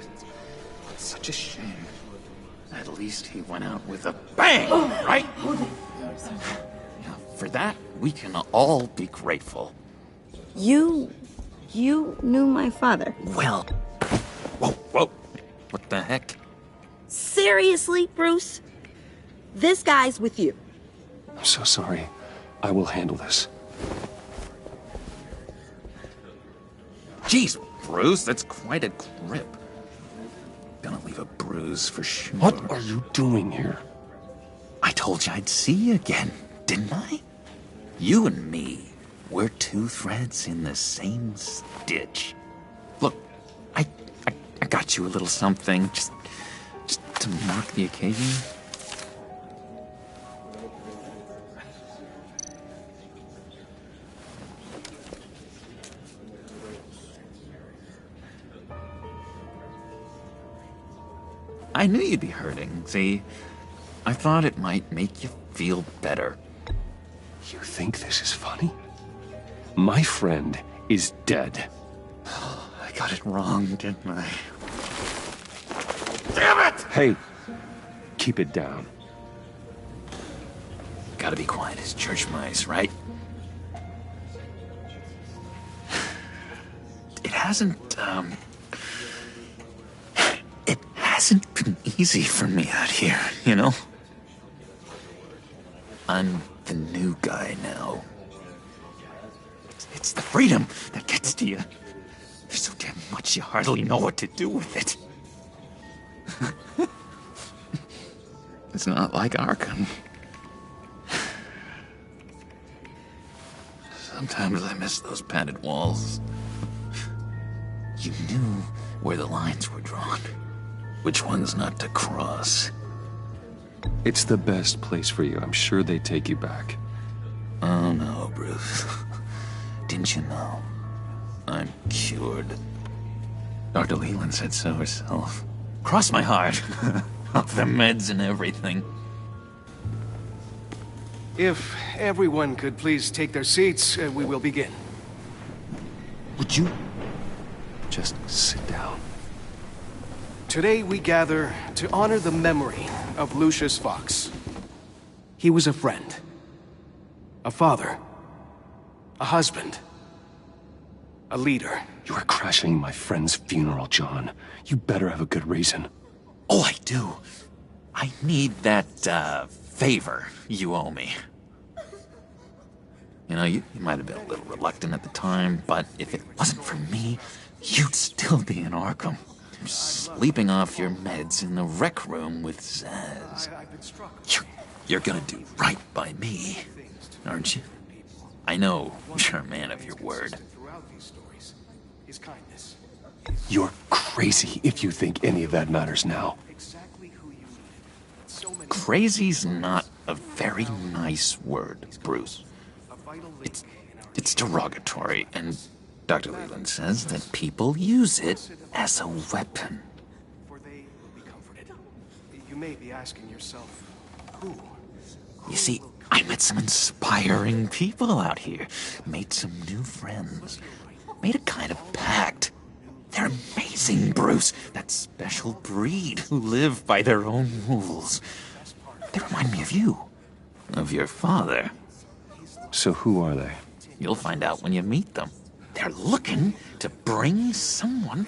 It's such a shame. At least he went out with a bang, right? Yeah, for that, we can all be grateful. You knew my father. Well, whoa. What the heck? Seriously, Bruce? This guy's with you. I'm so sorry. I will handle this. Jeez, Bruce, that's quite a grip. Gonna leave a bruise for sure. What are you doing here? I told you I'd see you again, didn't I? You and me, we're two threads in the same stitch. Look, I got you a little something, just to mark the occasion. I knew you'd be hurting, see? I thought it might make you feel better. You think this is funny? My friend is dead. I got it wrong, didn't I? Damn it! Hey, keep it down. Gotta be quiet as church mice, right? It hasn't been easy for me out here, you know? I'm the new guy now. It's the freedom that gets to you. There's so damn much you hardly know what to do with it. It's not like Arkham. Sometimes I miss those padded walls. You knew where the lines were drawn. Which ones not to cross. It's the best place for you. I'm sure they take you back. Oh no, Bruce. Didn't you know? I'm cured. Dr. Leland said so herself. Cross my heart. Off the meds and everything. If everyone could please take their seats, we will begin. Would you just sit down? Today we gather to honor the memory of Lucius Fox. He was a friend, a father, a husband, a leader. You are crashing my friend's funeral, John. You better have a good reason. Oh, I do. I need that, favor you owe me. You know, you might have been a little reluctant at the time, but if it wasn't for me, you'd still be in Arkham. Sleeping off your meds in the rec room with Zaz. You're gonna do right by me, aren't you? I know you're a man of your word. You're crazy if you think any of that matters now. Crazy's not a very nice word, Bruce. It's derogatory, and Dr. Leland says that people use it as a weapon. You may be asking yourself, who? You see, I met some inspiring people out here. Made some new friends. Made a kind of pact. They're amazing, Bruce. That special breed who live by their own rules. They remind me of you. Of your father. So who are they? You'll find out when you meet them. They're looking to bring someone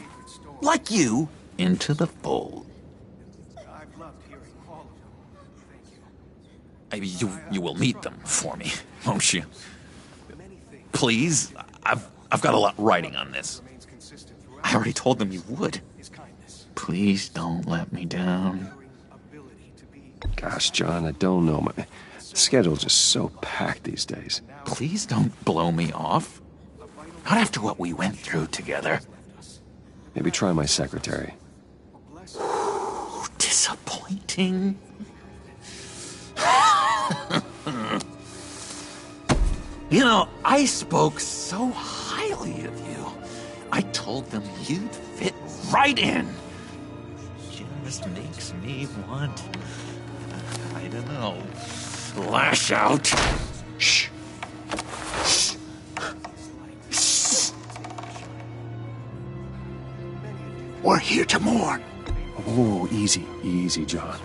like you into the fold. You will meet them for me, won't you? Please, I've got a lot riding on this. I already told them you would. Please don't let me down. Gosh, John, I don't know. My schedule's just so packed these days. Please don't blow me off. Not after what we went through together. Maybe try my secretary. Disappointing. You know, I spoke so highly of you. I told them you'd fit right in. Just makes me want, I don't know, lash out. Shh. We're here to mourn. Oh, easy, easy, John.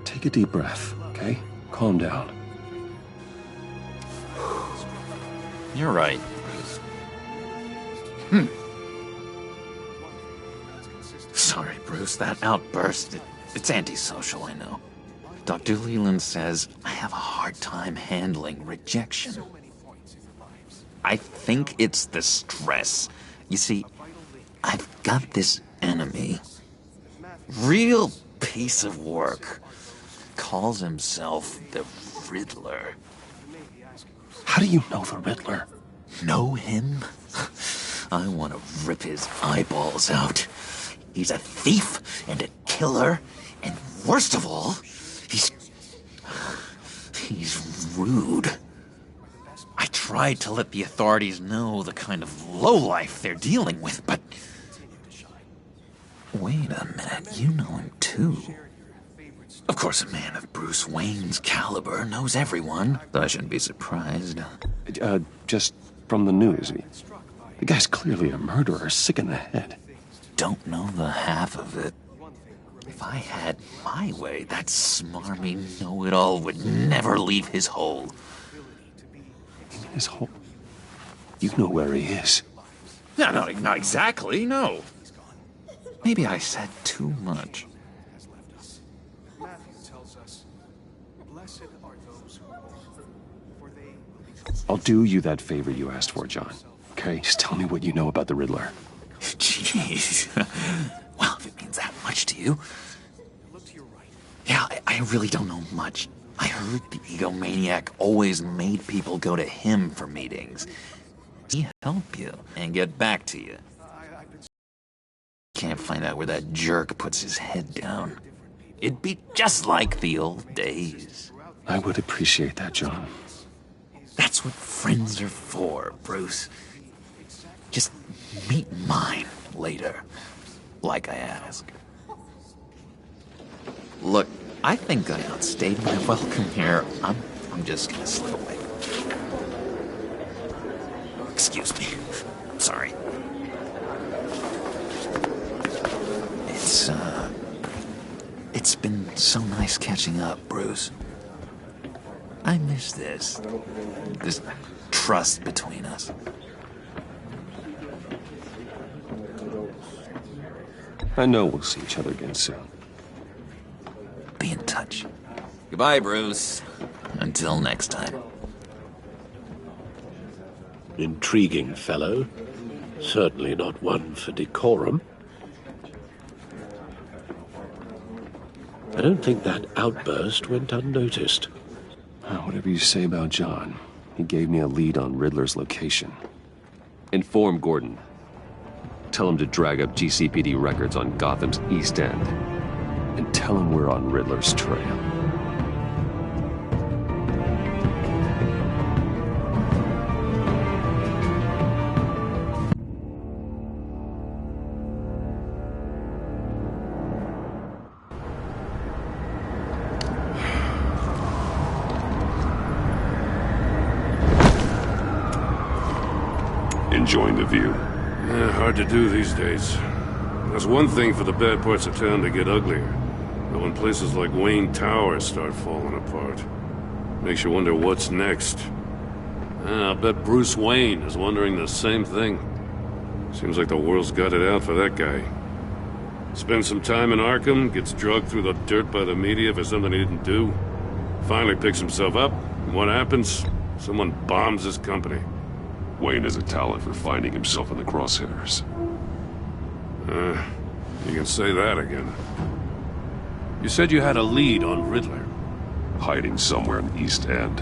Take a deep breath, okay? Calm down. You're right. Sorry, Bruce, that outburst, it's antisocial, I know. Dr. Leland says I have a hard time handling rejection. I think it's the stress. You see, I've got this enemy. Real piece of work. Calls himself the Riddler. How do you know the Riddler? Know him? I want to rip his eyeballs out. He's a thief and a killer, and worst of all, he's rude. I tried to let the authorities know the kind of lowlife they're dealing with, but... Wait a minute, you know him too. Of course, a man of Bruce Wayne's caliber knows everyone, though I shouldn't be surprised. Just from the news. The guy's clearly a murderer, sick in the head. Don't know the half of it. If I had my way, that smarmy know-it-all would never leave his hole. His hole? You know where he is. No, not exactly, no. Maybe I said too much. I'll do you that favor you asked for, John. Okay? Just tell me what you know about the Riddler. Jeez. Well, if it means that much to you. Yeah, I really don't know much. I heard the egomaniac always made people go to him for meetings. He help you and get back to you. Can't find out where that jerk puts his head down. It'd be just like the old days. I would appreciate that, John. That's what friends are for, Bruce. Just meet mine later, like I asked. Look, I think I outstayed my welcome here. I'm just gonna slip away. Excuse me. Sorry. It's been so nice catching up, Bruce. I miss this trust between us. I know we'll see each other again soon. Be in touch. Goodbye, Bruce. Until next time. Intriguing fellow. Certainly not one for decorum. I don't think that outburst went unnoticed. Whatever you say about John, he gave me a lead on Riddler's location. Inform Gordon. Tell him to drag up GCPD records on Gotham's East End. And tell him we're on Riddler's trail. Enjoying the view? Yeah, hard to do these days. There's one thing for the bad parts of town to get uglier. But when places like Wayne Towers start falling apart, makes you wonder what's next. I'll bet Bruce Wayne is wondering the same thing. Seems like the world's got it out for that guy. Spends some time in Arkham, gets drugged through the dirt by the media for something he didn't do. Finally picks himself up, and what happens? Someone bombs his company. Wayne has a talent for finding himself in the crosshairs. You can say that again. You said you had a lead on Riddler. Hiding somewhere in the East End.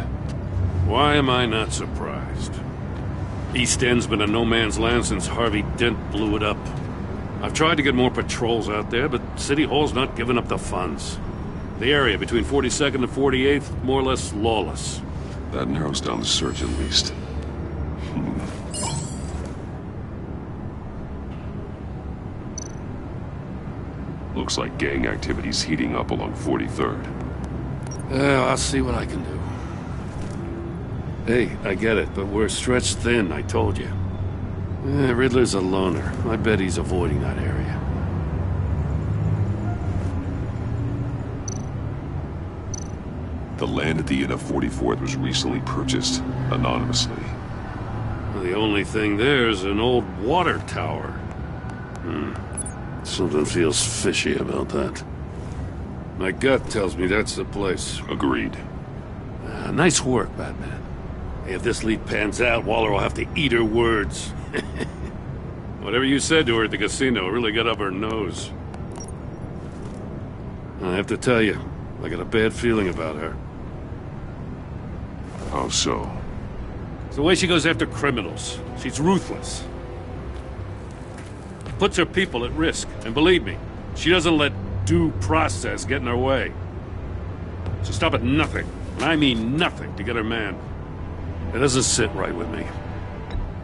Why am I not surprised? East End's been a no-man's land since Harvey Dent blew it up. I've tried to get more patrols out there, but City Hall's not giving up the funds. The area between 42nd and 48th, more or less lawless. That narrows down the search at least. Looks like gang activity's heating up along 43rd. I'll see what I can do. Hey, I get it, but we're stretched thin, I told you. Riddler's a loner. I bet he's avoiding that area. The land at the end of 44th was recently purchased, anonymously. The only thing there is an old water tower. Something feels fishy about that. My gut tells me that's the place. Agreed. Nice work, Batman. Hey, if this lead pans out, Waller will have to eat her words. Whatever you said to her at the casino really got up her nose. I have to tell you, I got a bad feeling about her. How so? It's the way she goes after criminals. She's ruthless. Puts her people at risk. And believe me, she doesn't let due process get in her way. She'll stop at nothing, and I mean nothing, to get her man. It doesn't sit right with me.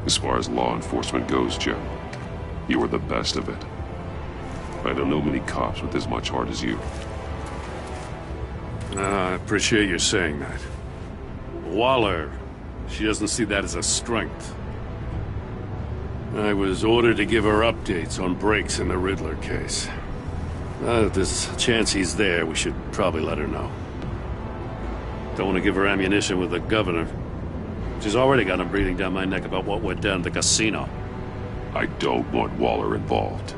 As far as law enforcement goes, Joe, you are the best of it. I don't know many cops with as much heart as you. I appreciate you saying that. Waller, she doesn't see that as a strength. I was ordered to give her updates on breaks in the Riddler case. If there's a chance he's there, we should probably let her know. Don't want to give her ammunition with the governor. She's already got him breathing down my neck about what went down at the casino. I don't want Waller involved.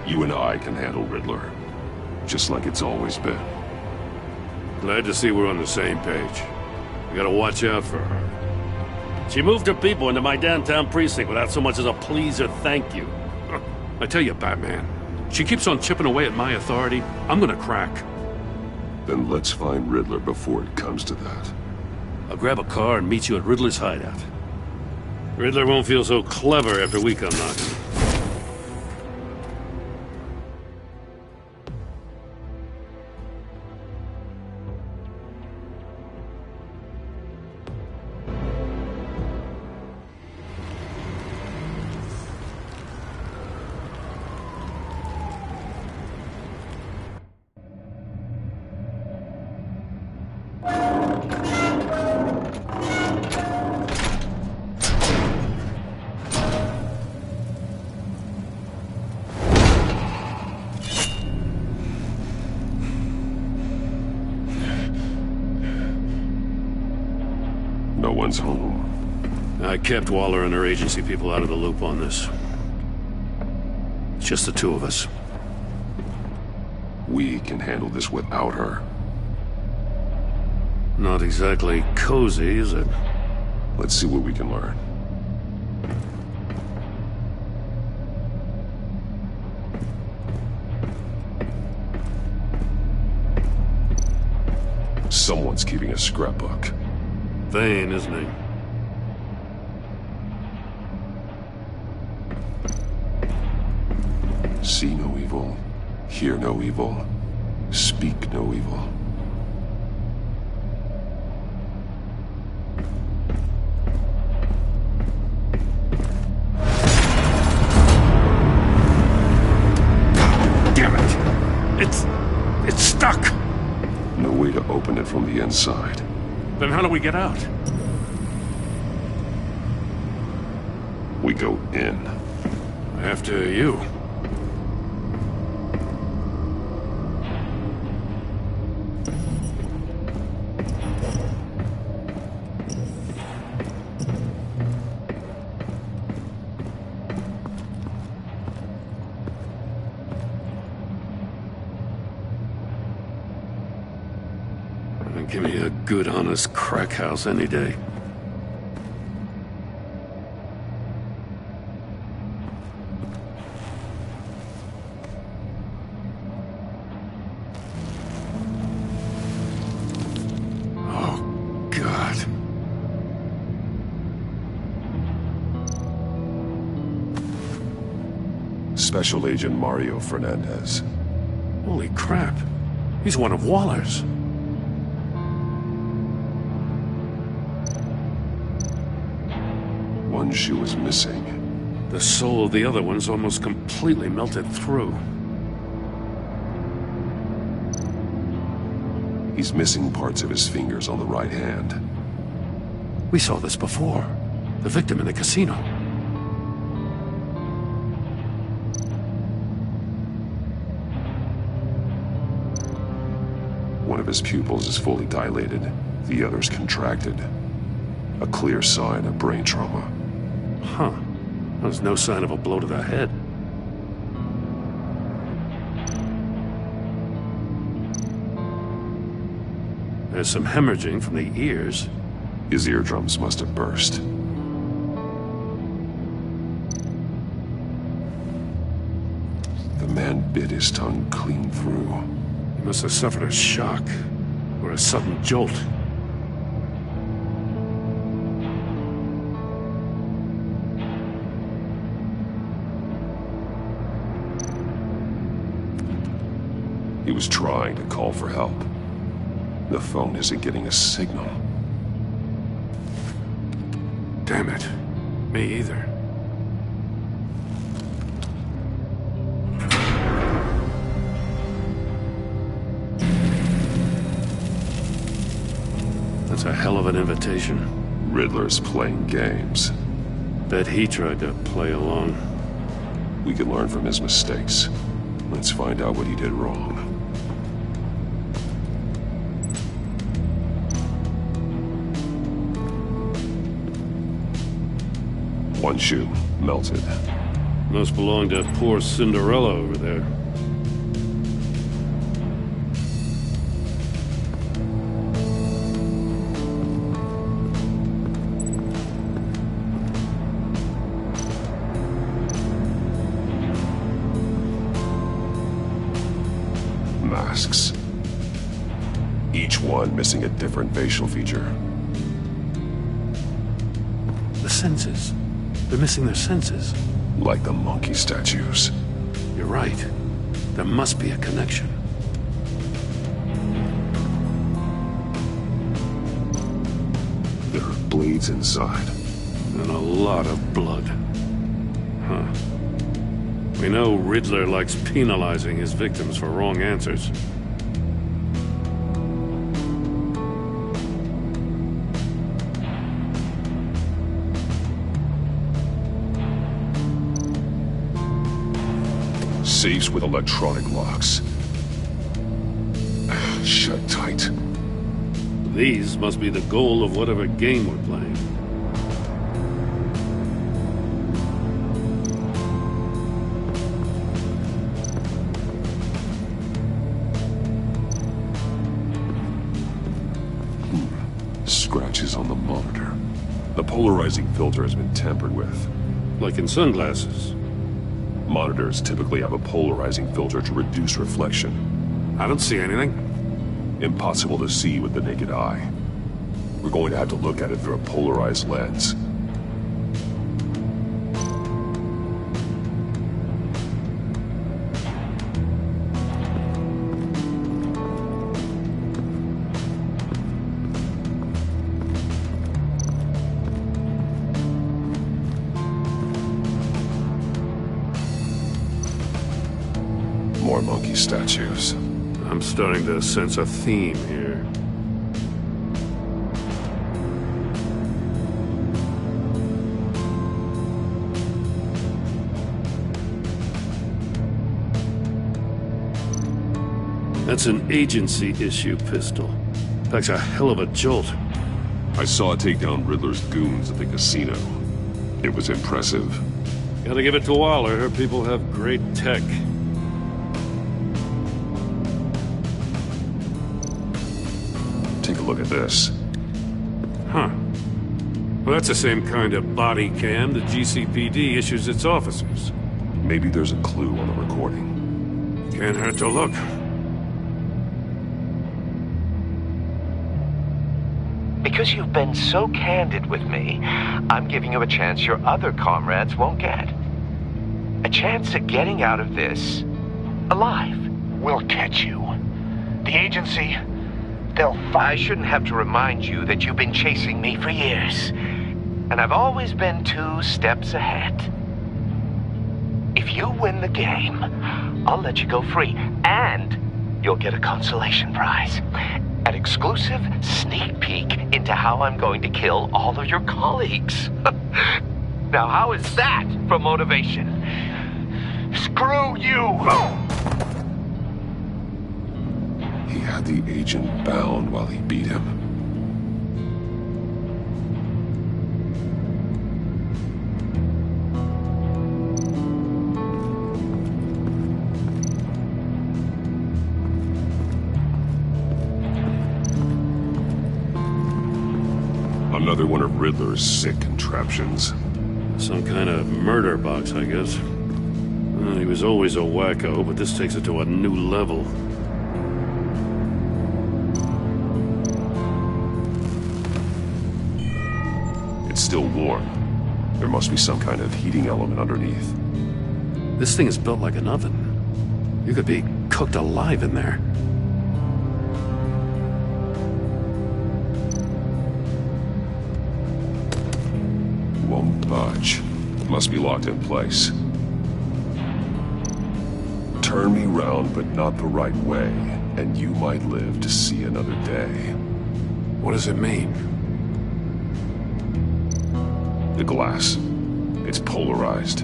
You and I can handle Riddler, just like it's always been. Glad to see we're on the same page. We gotta watch out for her. She moved her people into my downtown precinct without so much as a please or thank you. I tell you, Batman, she keeps on chipping away at my authority, I'm gonna crack. Then let's find Riddler before it comes to that. I'll grab a car and meet you at Riddler's hideout. Riddler won't feel so clever after we come knocking. No one's home. I kept Waller and her agency people out of the loop on this. It's just the two of us. We can handle this without her. Not exactly cozy, is it? Let's see what we can learn. Someone's keeping a scrapbook. Vane, isn't he? See no evil, hear no evil, speak no evil. Damn it! It's stuck! No way to open it from the inside. Then how do we get out? We go in. After you. Give me a good, honest crack house any day. Oh, God. Special Agent Mario Fernandez. Holy crap. He's one of Waller's. One shoe is missing. The sole of the other one's almost completely melted through. He's missing parts of his fingers on the right hand. We saw this before. The victim in the casino. one of his pupils is fully dilated, the other's contracted. A clear sign of brain trauma. Huh. There's no sign of a blow to the head. There's some hemorrhaging from the ears. His eardrums must have burst. The man bit his tongue clean through. He must have suffered a shock, or a sudden jolt. He was trying to call for help. The phone isn't getting a signal. Damn it. Me either. That's a hell of an invitation. Riddler's playing games. Bet he tried to play along. We can learn from his mistakes. Let's find out what he did wrong. One shoe, melted. Must belong to poor Cinderella over there. Masks. Each one missing a different facial feature. The senses. They're missing their senses. Like the monkey statues. You're right. There must be a connection. There are blades inside. And a lot of blood. Huh. We know Riddler likes penalizing his victims for wrong answers. Safes with electronic locks. Shut tight. These must be the goal of whatever game we're playing. Scratches on the monitor. The polarizing filter has been tampered with. Like in sunglasses. Monitors typically have a polarizing filter to reduce reflection. I don't see anything. Impossible to see with the naked eye. We're going to have to look at it through a polarized lens. More monkey statues. I'm starting to sense a theme here. That's an agency issue pistol. Packs a hell of a jolt. I saw it take down Riddler's goons at the casino. It was impressive. Gotta give it to Waller. Her people have great tech. Take a look at this. Huh. Well, that's the same kind of body cam the GCPD issues its officers. Maybe there's a clue on the recording. Can't hurt to look. Because you've been so candid with me, I'm giving you a chance your other comrades won't get. A chance at getting out of this alive. We'll catch you. The agency, they'll find... I shouldn't have to remind you that you've been chasing me for years. And I've always been 2 steps ahead. If you win the game, I'll let you go free. And you'll get a consolation prize. An exclusive sneak peek into how I'm going to kill all of your colleagues. Now, how is that for motivation? Screw you! He had the agent bound while he beat him. Another one of Riddler's sick contraptions. Some kind of murder box, I guess. Well, he was always a wacko, but this takes it to a new level. It's still warm. There must be some kind of heating element underneath. This thing is built like an oven. You could be cooked alive in there. Won't budge. Must be locked in place. Turn me round, but not the right way, and you might live to see another day. What does it mean? The glass. It's polarized.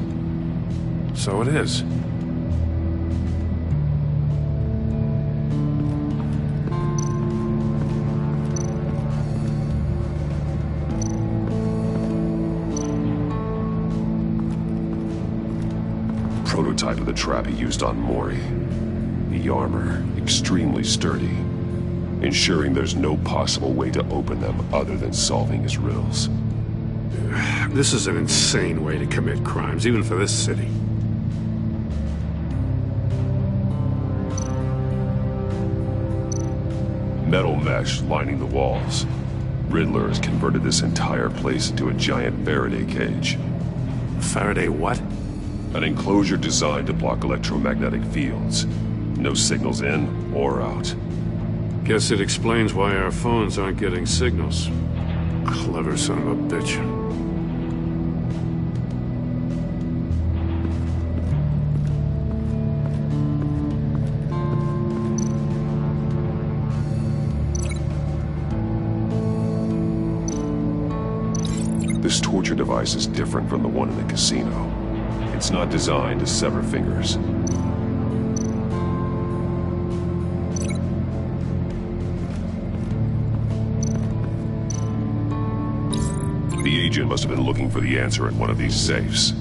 So it is. Prototype of the trap he used on Mori. The armor, extremely sturdy, ensuring there's no possible way to open them other than solving his riddles. This is an insane way to commit crimes, even for this city. Metal mesh lining the walls. Riddler has converted this entire place into a giant Faraday cage. Faraday what? An enclosure designed to block electromagnetic fields. No signals in or out. Guess it explains why our phones aren't getting signals. Clever son of a bitch. This torture device is different from the one in the casino. It's not designed to sever fingers. The agent must have been looking for the answer in one of these safes.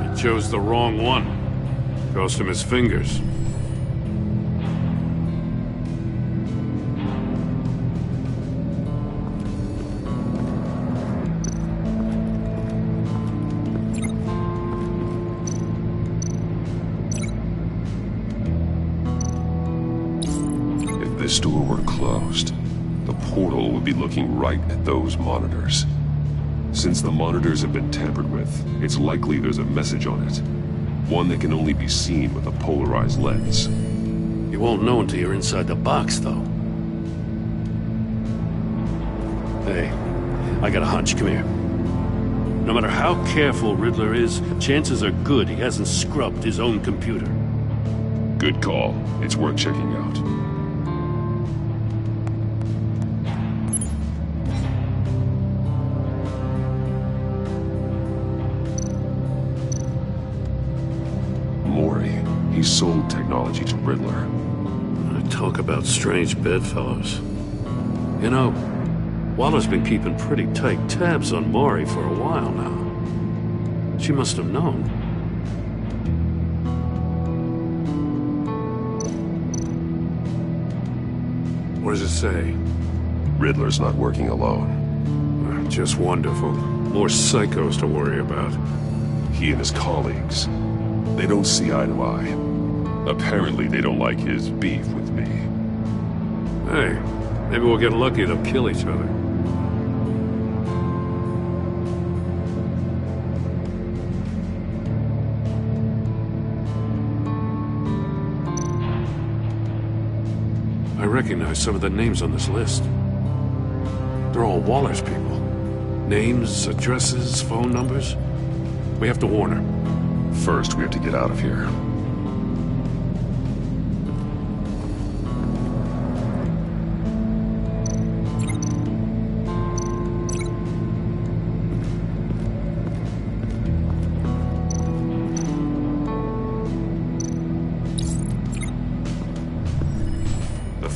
He chose the wrong one. Cost him his fingers. This door were closed, the portal would be looking right at those monitors. Since the monitors have been tampered with, it's likely there's a message on it. One that can only be seen with a polarized lens. You won't know until you're inside the box, though. Hey, I got a hunch. Come here. No matter how careful Riddler is, chances are good he hasn't scrubbed his own computer. Good call. It's worth checking out. He sold technology to Riddler. Talk about strange bedfellows. You know, Waller's been keeping pretty tight tabs on Mori for a while now. She must have known. What does it say? Riddler's not working alone. Just wonderful. More psychos to worry about. He and his colleagues, they don't see eye to eye. Apparently, they don't like his beef with me. Hey, maybe we'll get lucky and they'll kill each other. I recognize some of the names on this list. They're all Waller's people. Names, addresses, phone numbers. We have to warn her. First, we have to get out of here.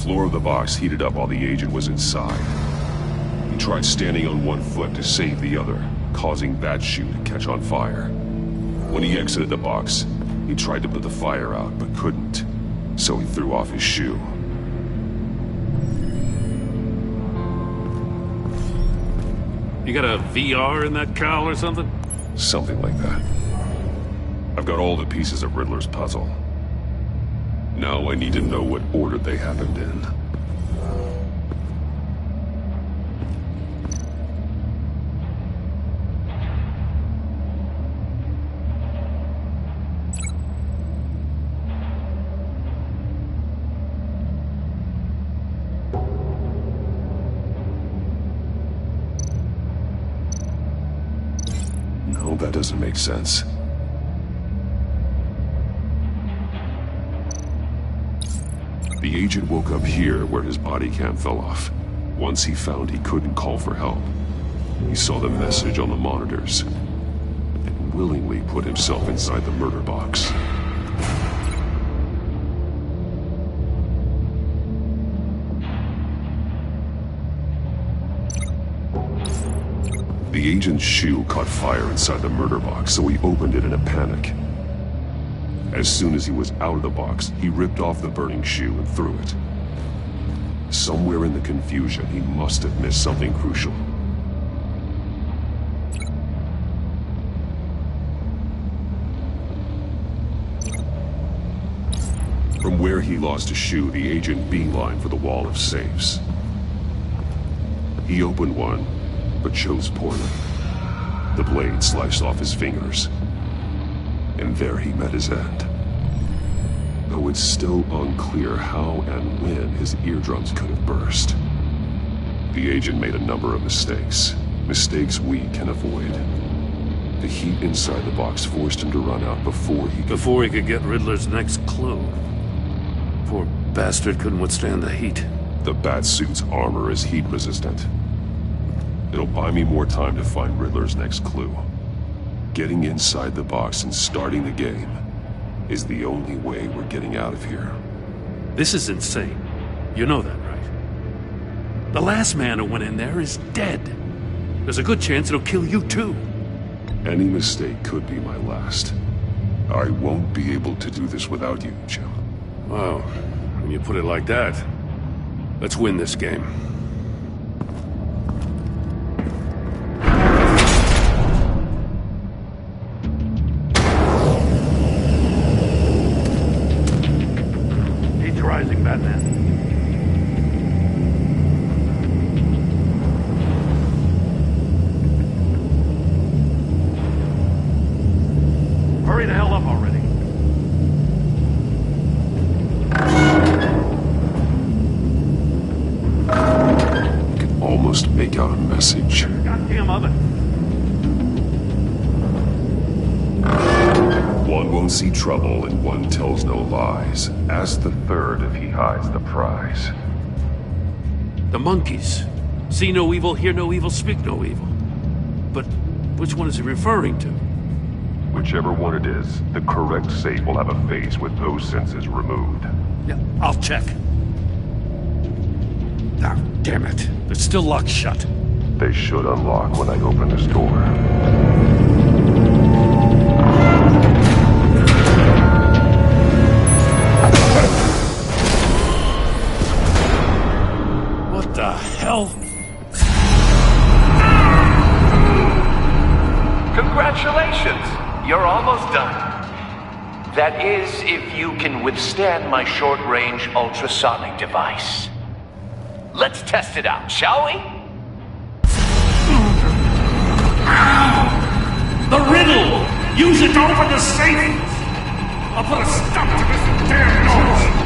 floor of the box heated up while the agent was inside. He tried standing on one foot to save the other, causing that shoe to catch on fire. When he exited the box, he tried to put the fire out, but couldn't, so he threw off his shoe. You got a VR in that cowl or something? Something like that. I've got all the pieces of Riddler's puzzle. Now I need to know what order they happened in. No, that doesn't make sense. The agent woke up here where his body cam fell off. Once he found he couldn't call for help, he saw the message on the monitors and willingly put himself inside the murder box. The agent's shoe caught fire inside the murder box, so he opened it in a panic. As soon as he was out of the box, he ripped off the burning shoe and threw it. Somewhere in the confusion, he must have missed something crucial. From where he lost a shoe, the agent beelined for the wall of safes. He opened one, but chose poorly. The blade sliced off his fingers. And there he met his end. Though it's still unclear how and when his eardrums could have burst. The agent made a number of mistakes. Mistakes we can avoid. The heat inside the box forced him to run out before he could get Riddler's next clue. Poor bastard couldn't withstand the heat. The Batsuit's armor is heat resistant. It'll buy me more time to find Riddler's next clue. Getting inside the box and starting the game is the only way we're getting out of here. This is insane. You know that, right? The last man who went in there is dead. There's a good chance it'll kill you too. Any mistake could be my last. I won't be able to do this without you, Jim. Wow, when you put it like that, let's win this game. Batman. Hurry the hell up already. I can almost make out a message. Goddamn oven. One won't see trouble and one tells no lies. Ask the third if he hides the prize. The monkeys. See no evil, hear no evil, speak no evil. But which one is he referring to? Whichever one it is, the correct safe will have a face with those senses removed. Yeah, I'll check. Ah, damn it. They're still locked shut. They should unlock when I open this door. What the hell? Congratulations! You're almost done. That is, if you can withstand my short-range ultrasonic device. Let's test it out, shall we? The riddle! Use it to open the safe! I'll put a stop to this damn noise!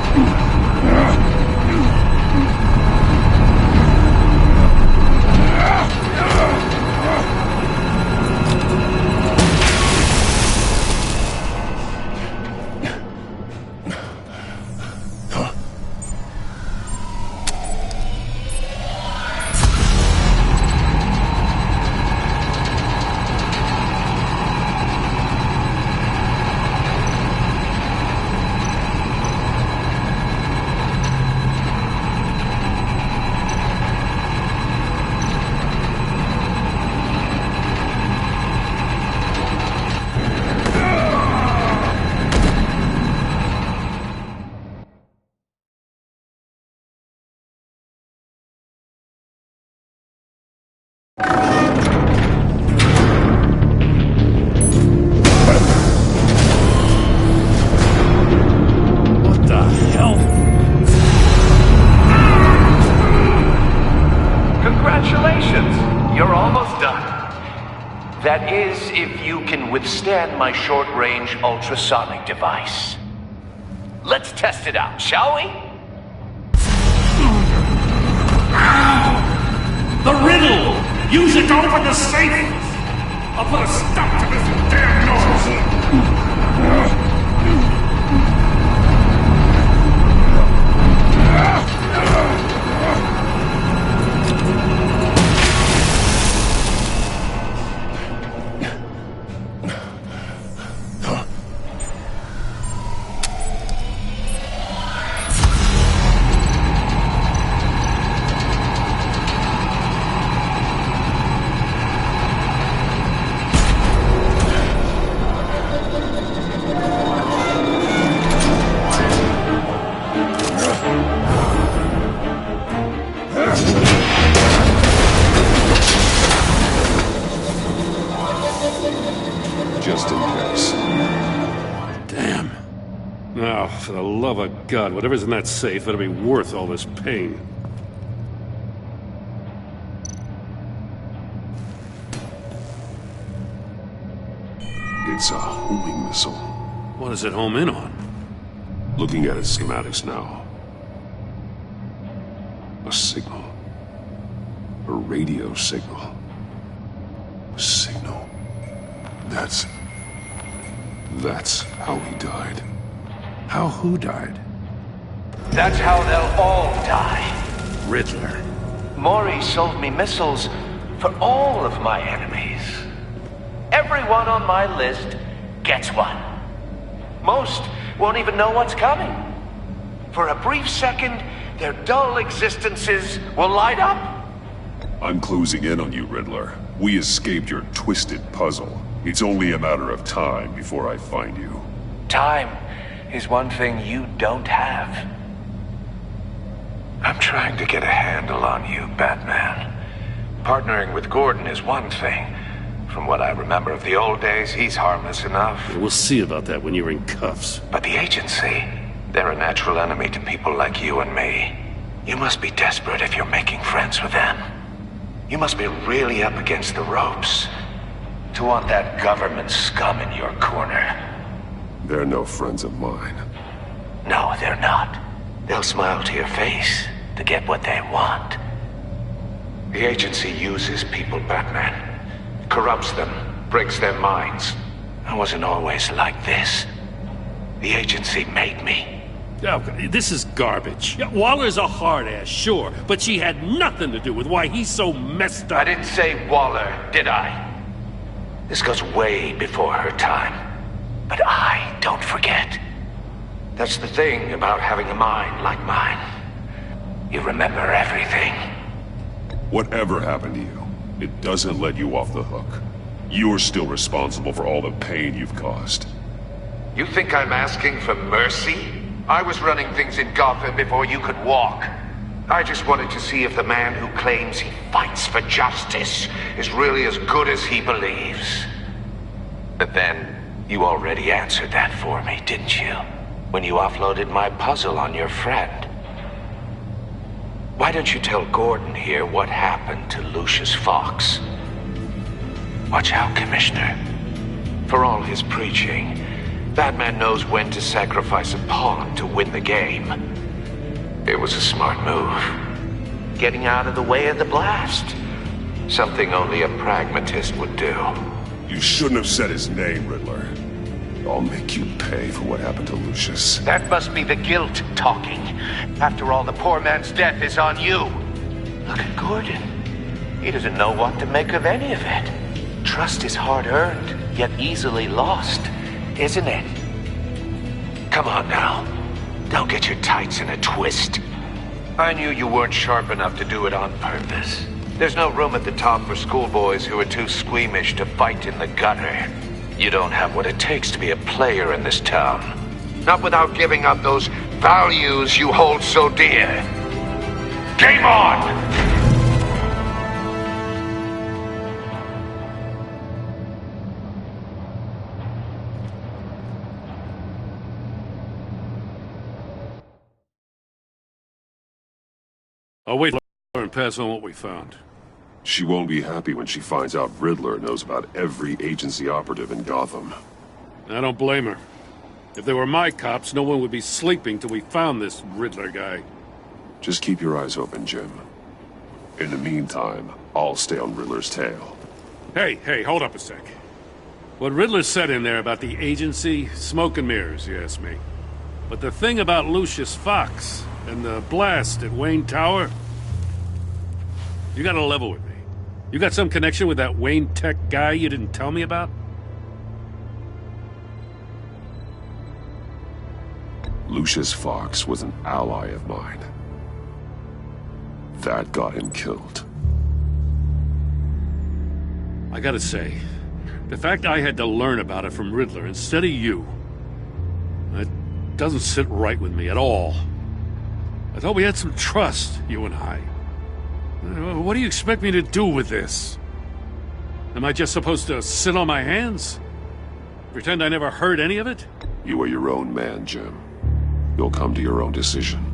scan my short-range ultrasonic device. Let's test it out, shall we? The riddle! Use it to open the safe! I'll put a stop to this damn noise! Just in case. Damn. Now, for the love of God, whatever's in that safe better be worth all this pain. It's a homing missile. What does it home in on? Looking at its schematics now. A signal. A radio signal. A signal. That's how he died. How who died? That's how they'll all die. Riddler. Maury sold me missiles for all of my enemies. Everyone on my list gets one. Most won't even know what's coming. For a brief second, their dull existences will light up. I'm closing in on you, Riddler. We escaped your twisted puzzle. It's only a matter of time before I find you. Time is one thing you don't have. I'm trying to get a handle on you, Batman. Partnering with Gordon is one thing. From what I remember of the old days, he's harmless enough. We'll see about that when you're in cuffs. But the agency, they're a natural enemy to people like you and me. You must be desperate if you're making friends with them. You must be really up against the ropes to want that government scum in your corner. They're no friends of mine. No, they're not. They'll smile to your face to get what they want. The agency uses people, Batman. Corrupts them, breaks their minds. I wasn't always like this. The agency made me. Oh, this is garbage. Yeah, Waller's a hard-ass, sure, but she had nothing to do with why he's so messed up. I didn't say Waller, did I? This goes way before her time. But I don't forget. That's the thing about having a mind like mine. You remember everything. Whatever happened to you, it doesn't let you off the hook. You're still responsible for all the pain you've caused. You think I'm asking for mercy? I was running things in Gotham before you could walk. I just wanted to see if the man who claims he fights for justice is really as good as he believes. But then, you already answered that for me, didn't you? When you offloaded my puzzle on your friend. Why don't you tell Gordon here what happened to Lucius Fox? Watch out, Commissioner. For all his preaching, Batman knows when to sacrifice a pawn to win the game. It was a smart move. Getting out of the way of the blast. Something only a pragmatist would do. You shouldn't have said his name, Riddler. I'll make you pay for what happened to Lucius. That must be the guilt talking. After all, the poor man's death is on you. Look at Gordon. He doesn't know what to make of any of it. Trust is hard-earned, yet easily lost, isn't it? Come on now. Don't get your tights in a twist. I knew you weren't sharp enough to do it on purpose. There's no room at the top for schoolboys who are too squeamish to fight in the gutter. You don't have what it takes to be a player in this town. Not without giving up those values you hold so dear. Game on! I'll wait and pass on what we found. She won't be happy when she finds out Riddler knows about every agency operative in Gotham. I don't blame her. If they were my cops, no one would be sleeping till we found this Riddler guy. Just keep your eyes open, Jim. In the meantime, I'll stay on Riddler's tail. Hey, hold up a sec. What Riddler said in there about the agency, smoke and mirrors, you ask me. But the thing about Lucius Fox and the blast at Wayne Tower, you gotta level with me. You got some connection with that Wayne Tech guy you didn't tell me about? Lucius Fox was an ally of mine. That got him killed. I gotta say, the fact I had to learn about it from Riddler instead of you, it doesn't sit right with me at all. I thought we had some trust, you and I. What do you expect me to do with this? Am I just supposed to sit on my hands? Pretend I never heard any of it? You are your own man, Jim. You'll come to your own decision.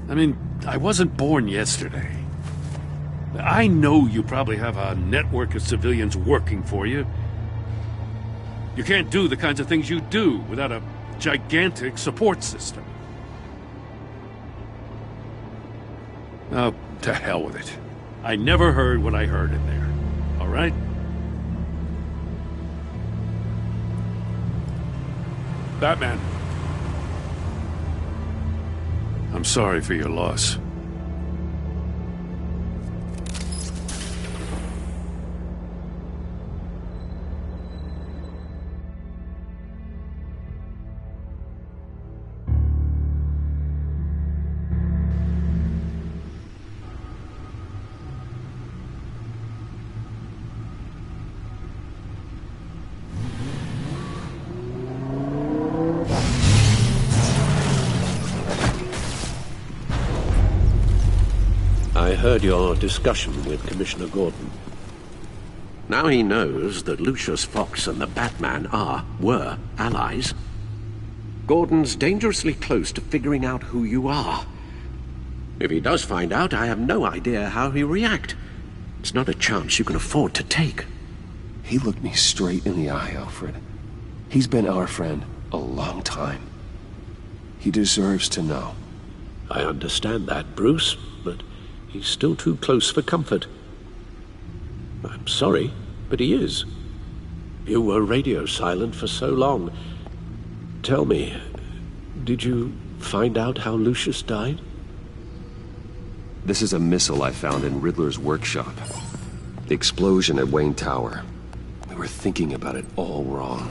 I mean, I wasn't born yesterday. I know you probably have a network of civilians working for you. You can't do the kinds of things you do without a gigantic support system. Oh, to hell with it. I never heard what I heard in there. All right? Batman. I'm sorry for your loss. I heard your discussion with Commissioner Gordon. Now he knows that Lucius Fox and the Batman were allies. Gordon's dangerously close to figuring out who you are. If he does find out, I have no idea how he'll react. It's not a chance you can afford to take. He looked me straight in the eye, Alfred. He's been our friend a long time. He deserves to know. I understand that, Bruce, but he's still too close for comfort. I'm sorry, but he is. You were radio silent for so long. Tell me, did you find out how Lucius died? This is a missile I found in Riddler's workshop. The explosion at Wayne Tower. We were thinking about it all wrong.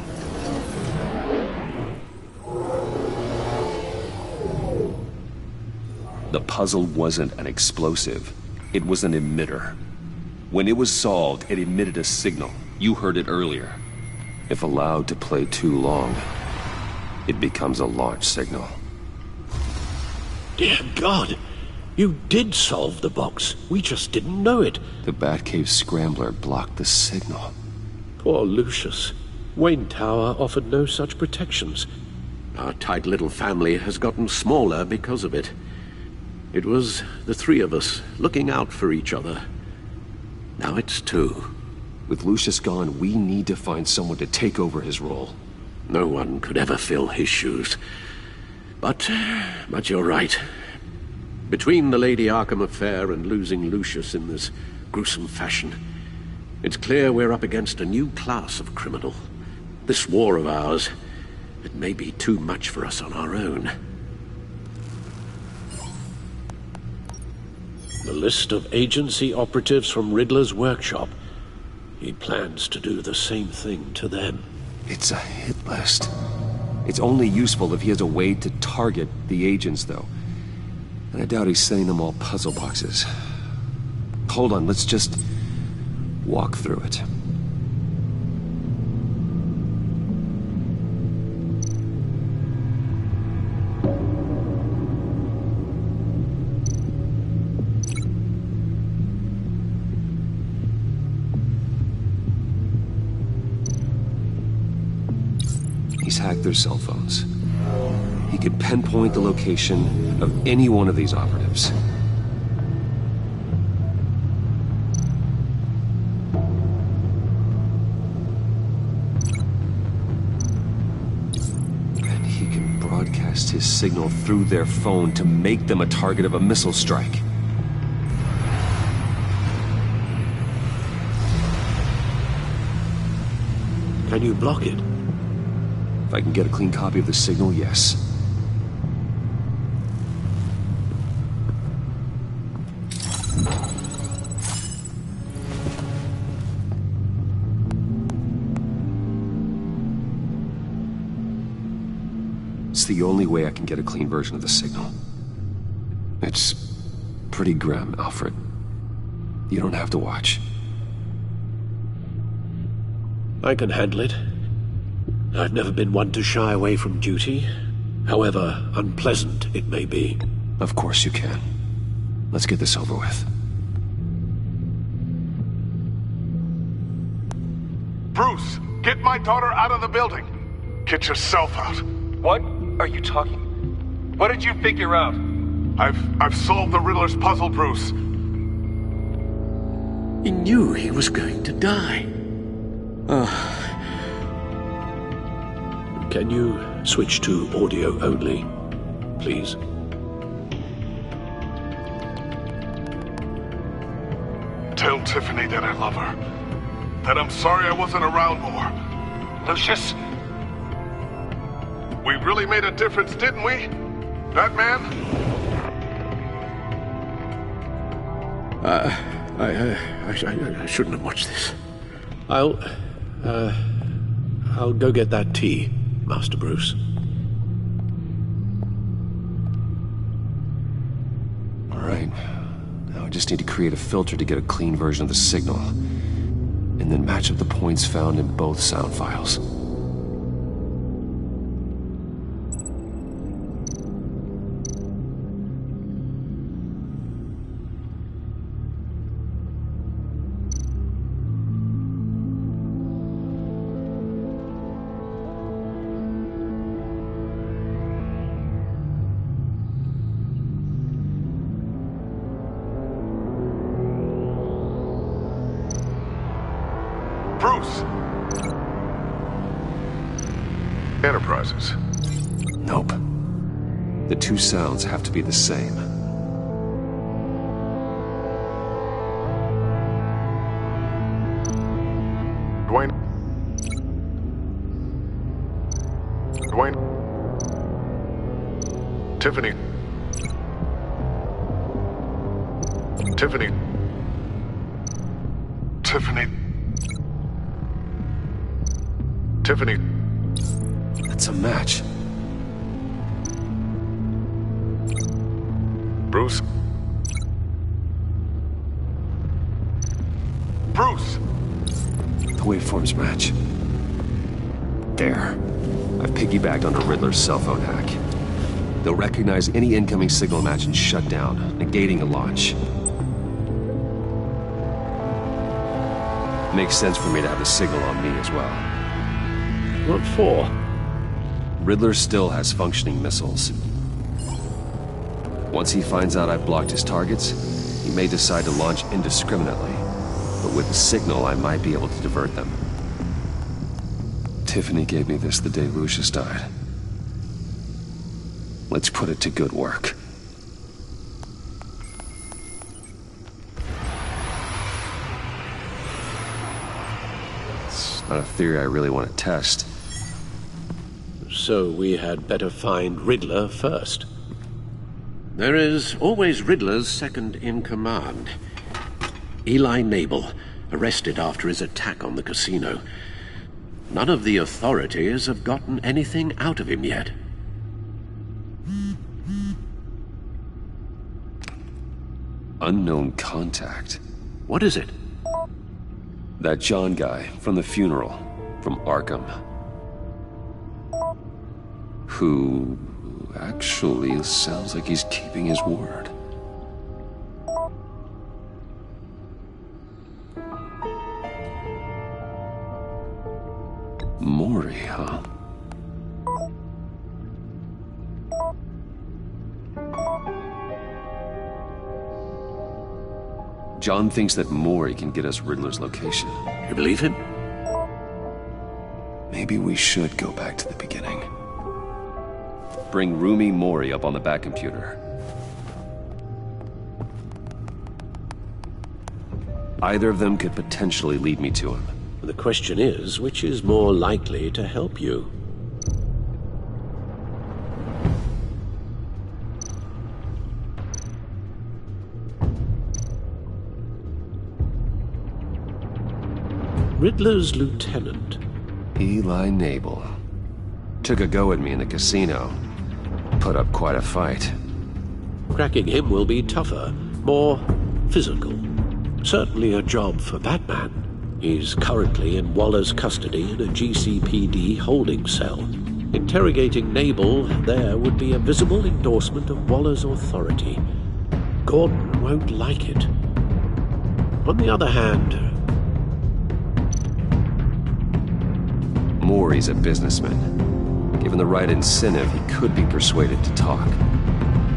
The puzzle wasn't an explosive. It was an emitter. When it was solved, it emitted a signal. You heard it earlier. If allowed to play too long, it becomes a launch signal. Dear God! You did solve the box. We just didn't know it. The Batcave Scrambler blocked the signal. Poor Lucius. Wayne Tower offered no such protections. Our tight little family has gotten smaller because of it. It was the three of us looking out for each other. Now it's two. With Lucius gone, we need to find someone to take over his role. No one could ever fill his shoes. But you're right. Between the Lady Arkham affair and losing Lucius in this gruesome fashion, it's clear we're up against a new class of criminal. This war of ours, it may be too much for us on our own. The list of agency operatives from Riddler's workshop. He plans to do the same thing to them. It's a hit list. It's only useful if he has a way to target the agents, though. And I doubt he's sending them all puzzle boxes. Hold on, let's just walk through it. He's hacked their cell phones. He could pinpoint the location of any one of these operatives. broadcast his signal through their phone to make them a target of a missile strike. Can you block it? If I can get a clean copy of the signal, yes. It's the only way I can get a clean version of the signal. It's pretty grim, Alfred. You don't have to watch. I can handle it. I've never been one to shy away from duty, however unpleasant it may be. Of course you can. Let's get this over with. Bruce, get my daughter out of the building. Get yourself out. What are you talking? What did you figure out? I've solved the Riddler's puzzle, Bruce. He knew he was going to die. Can you switch to audio only, please? Tell Tiffany that I love her. That I'm sorry I wasn't around more. Lucius? We really made a difference, didn't we? Batman? I shouldn't have watched this. I'll go get that tea, Master Bruce. All right. Now I just need to create a filter to get a clean version of the signal, and then match up the points found in both sound files. Bruce! Enterprises. Nope. The two sounds have to be the same. Dwayne. Tiffany. Tiffany. That's a match. Bruce? Bruce! The waveforms match. There. I've piggybacked onto Riddler's cell phone hack. They'll recognize any incoming signal match and shut down, negating a launch. Makes sense for me to have the signal on me as well. What for? Riddler still has functioning missiles. Once he finds out I've blocked his targets, he may decide to launch indiscriminately. But with the signal, I might be able to divert them. Tiffany gave me this the day Lucius died. Let's put it to good work. It's not a theory I really want to test. So we had better find Riddler first. There is always Riddler's second-in-command. Eli Nabel, arrested after his attack on the casino. None of the authorities have gotten anything out of him yet. Unknown contact. What is it? That John guy from the funeral, from Arkham. Who actually sounds like he's keeping his word. Maury, huh? John thinks that Maury can get us Riddler's location. You believe him? Maybe we should go back to the beginning. bring Rumi Mori up on the back computer. Either of them could potentially lead me to him. The question is, which is more likely to help you? Riddler's lieutenant. Eli Nabel. Took a go at me in the casino. Put up quite a fight. Cracking him will be tougher, more physical. Certainly a job for Batman. He's currently in Waller's custody in a GCPD holding cell. Interrogating Nabel there would be a visible endorsement of Waller's authority. Gordon won't like it. On the other hand, Mori's a businessman. Given the right incentive, he could be persuaded to talk.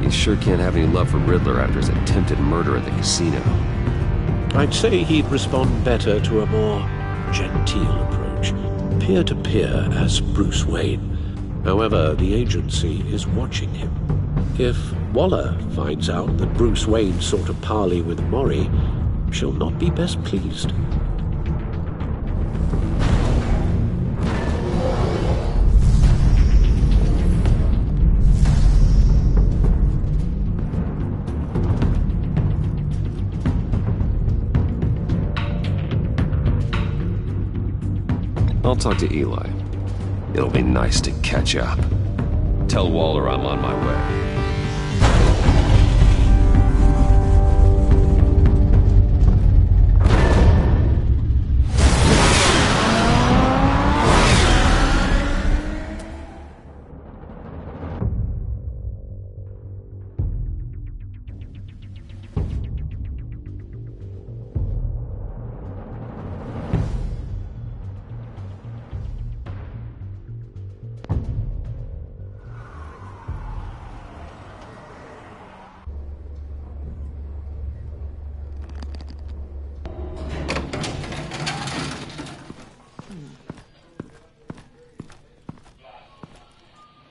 He sure can't have any love for Riddler after his attempted murder at the casino. I'd say he'd respond better to a more genteel approach, peer-to-peer as Bruce Wayne. However, the agency is watching him. If Waller finds out that Bruce Wayne sought a parley with Mori, she'll not be best pleased. I'll talk to Eli. It'll be nice to catch up. Tell Waller I'm on my way.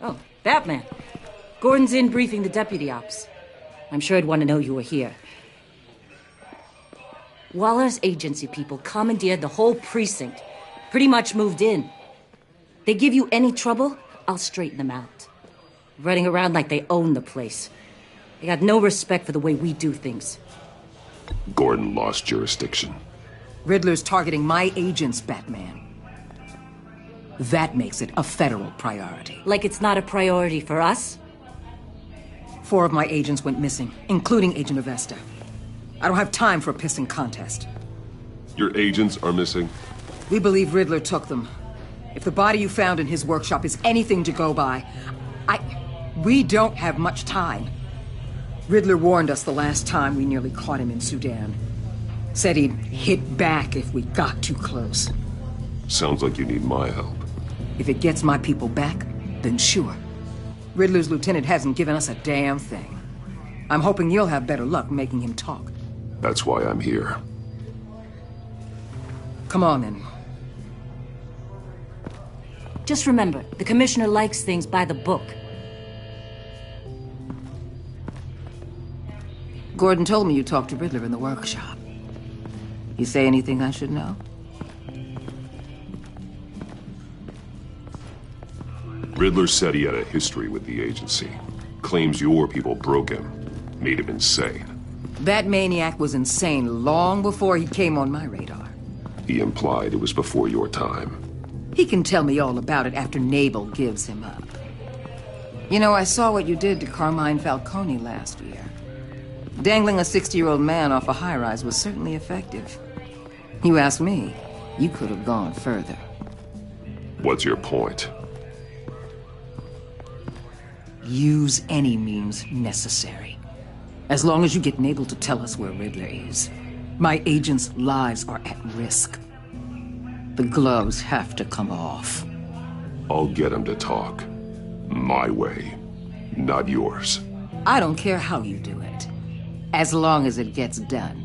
Oh, Batman. Gordon's in briefing the deputy ops. I'm sure I'd want to know you were here. Waller's agency people commandeered the whole precinct. Pretty much moved in. They give you any trouble, I'll straighten them out. Running around like they own the place. They got no respect for the way we do things. Gordon lost jurisdiction. Riddler's targeting my agents, Batman. That makes it a federal priority. Like it's not a priority for us? 4 of my agents went missing, including Agent Avesta. I don't have time for a pissing contest. Your agents are missing? We believe Riddler took them. If the body you found in his workshop is anything to go by, we don't have much time. Riddler warned us the last time we nearly caught him in Sudan. Said he'd hit back if we got too close. Sounds like you need my help. If it gets my people back, then sure. Riddler's lieutenant hasn't given us a damn thing. I'm hoping you'll have better luck making him talk. That's why I'm here. Come on, then. Just remember, the commissioner likes things by the book. Gordon told me you talked to Riddler in the workshop. You say anything I should know? Riddler said he had a history with the agency. Claims your people broke him, made him insane. That maniac was insane long before he came on my radar. He implied it was before your time. He can tell me all about it after Nabel gives him up. You know, I saw what you did to Carmine Falcone last year. Dangling a 60-year-old man off a high-rise was certainly effective. You ask me, you could have gone further. What's your point? Use any means necessary. As long as you get Nabel to tell us where Riddler is. My agents' lives are at risk. The gloves have to come off. I'll get him to talk. My way, not yours. I don't care how you do it, as long as it gets done.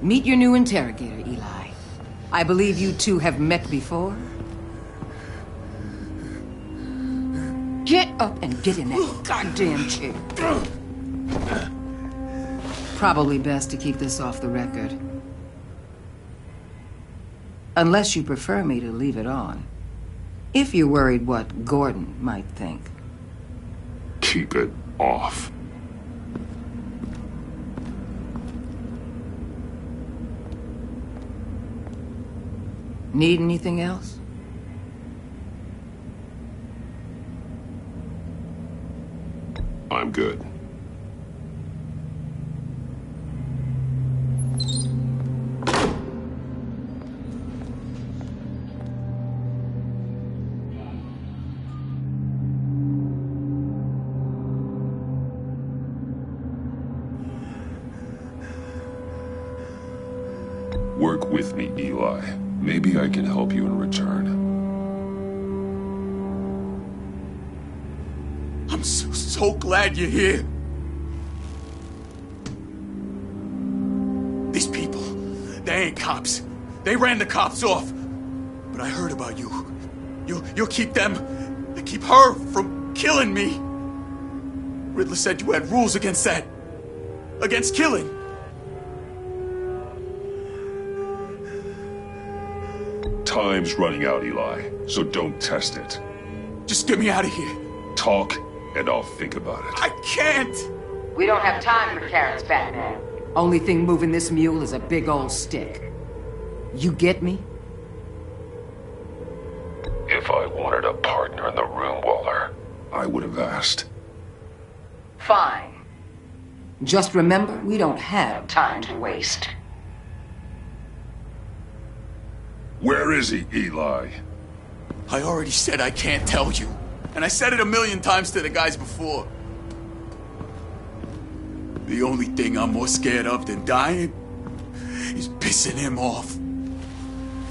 Meet your new interrogator, Eli. I believe you two have met before. Get up and get in that goddamn chair. Probably best to keep this off the record. Unless you prefer me to leave it on. If you're worried what Gordon might think. Keep it off. Need anything else? I'm good. Work with me, Eli. Maybe I can help you in return. I'm so glad you're here. These people, they ain't cops. They ran the cops off. But I heard about you. You'll keep them, keep her from killing me. Riddler said you had rules against that. Against killing. Time's running out, Eli, so don't test it. Just get me out of here. Talk, and I'll think about it. I can't! We don't have time for carrots, Batman. Only thing moving this mule is a big old stick. You get me? If I wanted a partner in the room, Waller, I would have asked. Fine. Just remember, we don't have time to waste. Where is he, Eli? I already said I can't tell you. And I said it 1,000,000 times to the guys before. The only thing I'm more scared of than dying is pissing him off.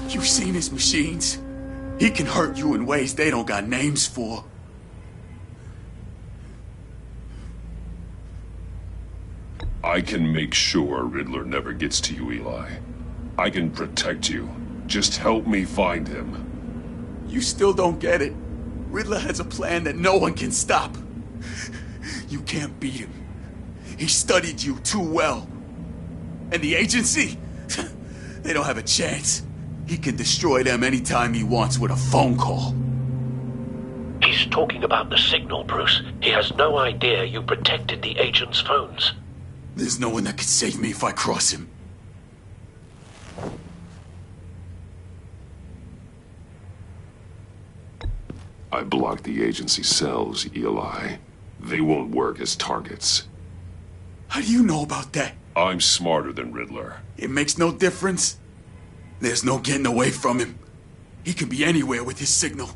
You've seen his machines. He can hurt you in ways they don't got names for. I can make sure Riddler never gets to you, Eli. I can protect you. Just help me find him. You still don't get it. Riddler has a plan that no one can stop. You can't beat him. He studied you too well. And the agency? They don't have a chance. He can destroy them anytime he wants with a phone call. He's talking about the signal, Bruce. He has no idea you protected the agent's phones. There's no one that can save me if I cross him. I blocked the agency cells, Eli. They won't work as targets. How do you know about that? I'm smarter than Riddler. It makes no difference. There's no getting away from him. He can be anywhere with his signal.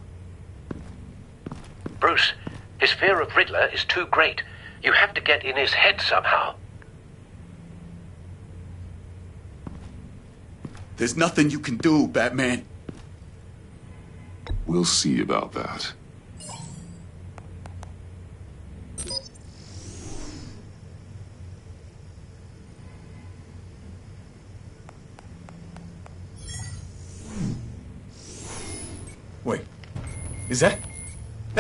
Bruce, his fear of Riddler is too great. You have to get in his head somehow. There's nothing you can do, Batman. We'll see about that. Wait, is that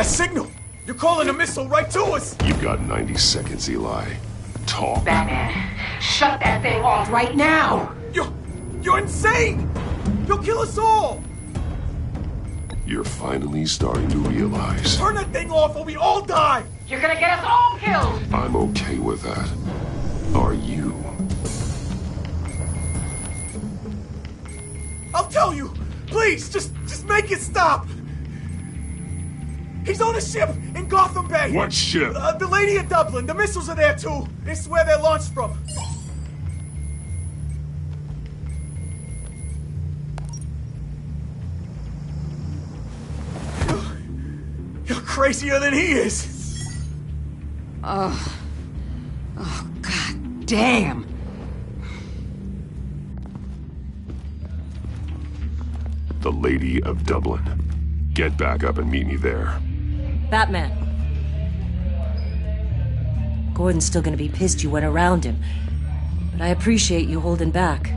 signal? You're calling a missile right to us! You've got 90 seconds, Eli. Talk. Batman, shut that thing off right now! You're insane! You'll kill us all! You're finally starting to realize. Turn that thing off or we all die! You're gonna get us all killed! I'm okay with that. Are you? I'll tell you! Please, just make it stop! He's on a ship in Gotham Bay! What ship? The Lady of Dublin. The missiles are there too. It's where they're launched from. You're crazier than he is. Oh, God damn. The Lady of Dublin. Get back up and meet me there. Batman. Gordon's still gonna be pissed you went around him. But I appreciate you holding back.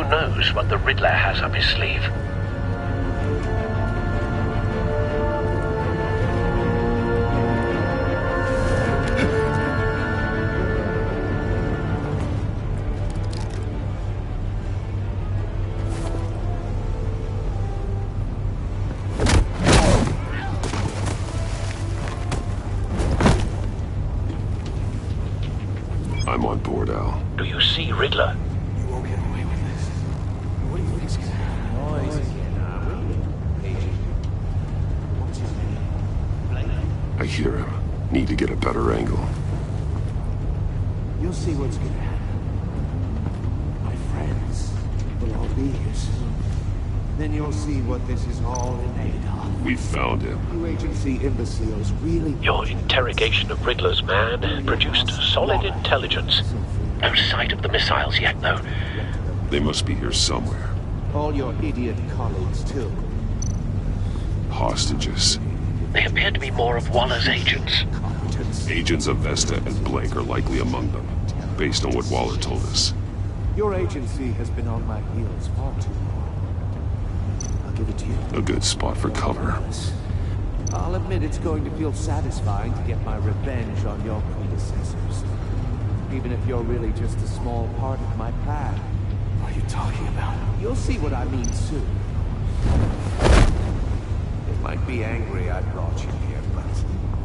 knows what the Riddler has up his sleeve. I'm on board, Al. Do you see Riddler? You won't get away with this. What do you think is gonna happen? I hear him. Need to get a better angle. You'll see what's gonna happen. My friends will all be here soon. Then you'll see what this is all in aid of. We found him. You agency imbeciles really... Your interrogation of Riddler's man produced solid intelligence. No sight of the missiles yet, though. They must be here somewhere. All your idiot colleagues, too. Hostages. They appear to be more of Waller's agents. Agents of Vesta and Blake are likely among them, based on what Waller told us. Your agency has been on my heels far too long. I'll give it to you. A good spot for cover. I'll admit it's going to feel satisfying to get my revenge on your predecessors. Even if you're really just a small part of my plan. What are you talking about? You'll see what I mean soon. They might be angry I brought you here, but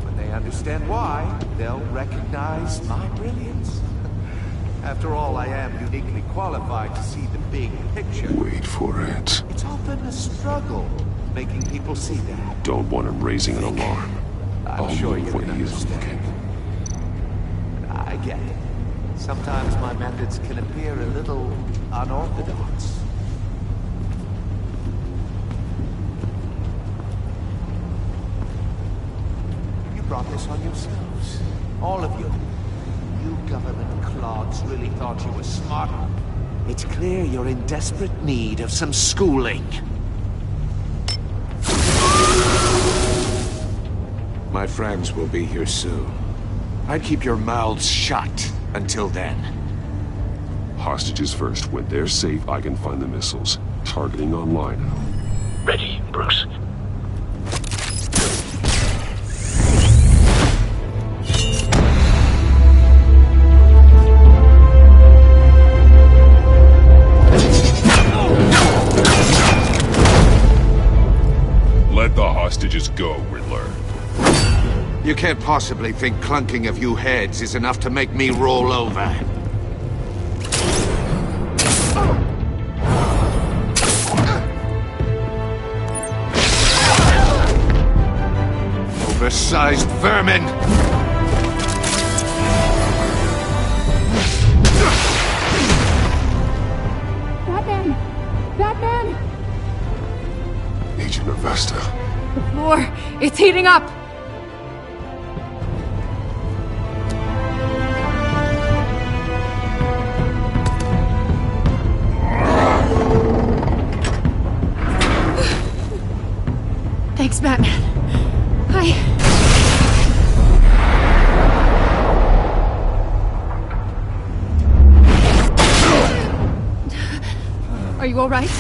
when they understand why, they'll recognize my brilliance. After all, I am uniquely qualified to see the big picture. Wait for it. It's often a struggle making people see that. Don't want him raising an alarm. I'm I'll sure move you when can he isn't understand. looking. I get it. Sometimes my methods can appear a little unorthodox. You brought this on yourselves. All of you. You government clods really thought you were smart. It's clear you're in desperate need of some schooling. My friends will be here soon. I'd keep your mouths shut until then. Hostages first. When they're safe, I can find the missiles. Targeting online. Ready, Bruce. Let the hostages go, Riddler. You can't possibly think clunking a few heads is enough to make me roll over. Oversized vermin! Batman! Batman! Agent of Vesta. The floor, it's heating up! Thanks, Batman. Are you all right?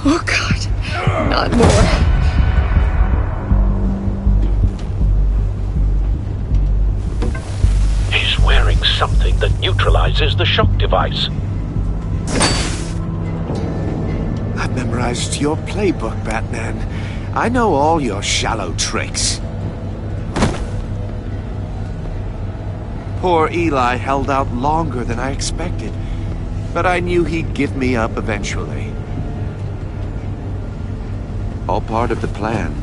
Oh, God. Not more. He's wearing something that neutralizes the shock device. I've memorized your playbook, Batman. I know all your shallow tricks. Poor Eli held out longer than I expected, but I knew he'd give me up eventually. All part of the plan.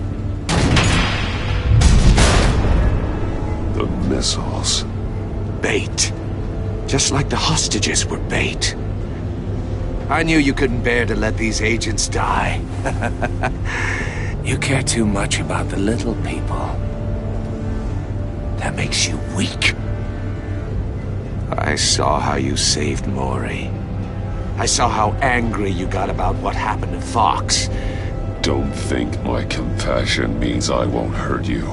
The missiles. Bait. Just like the hostages were bait. I knew you couldn't bear to let these agents die. You care too much about the little people. That makes you weak. I saw how you saved Maury. I saw how angry you got about what happened to Fox. Don't think my compassion means I won't hurt you.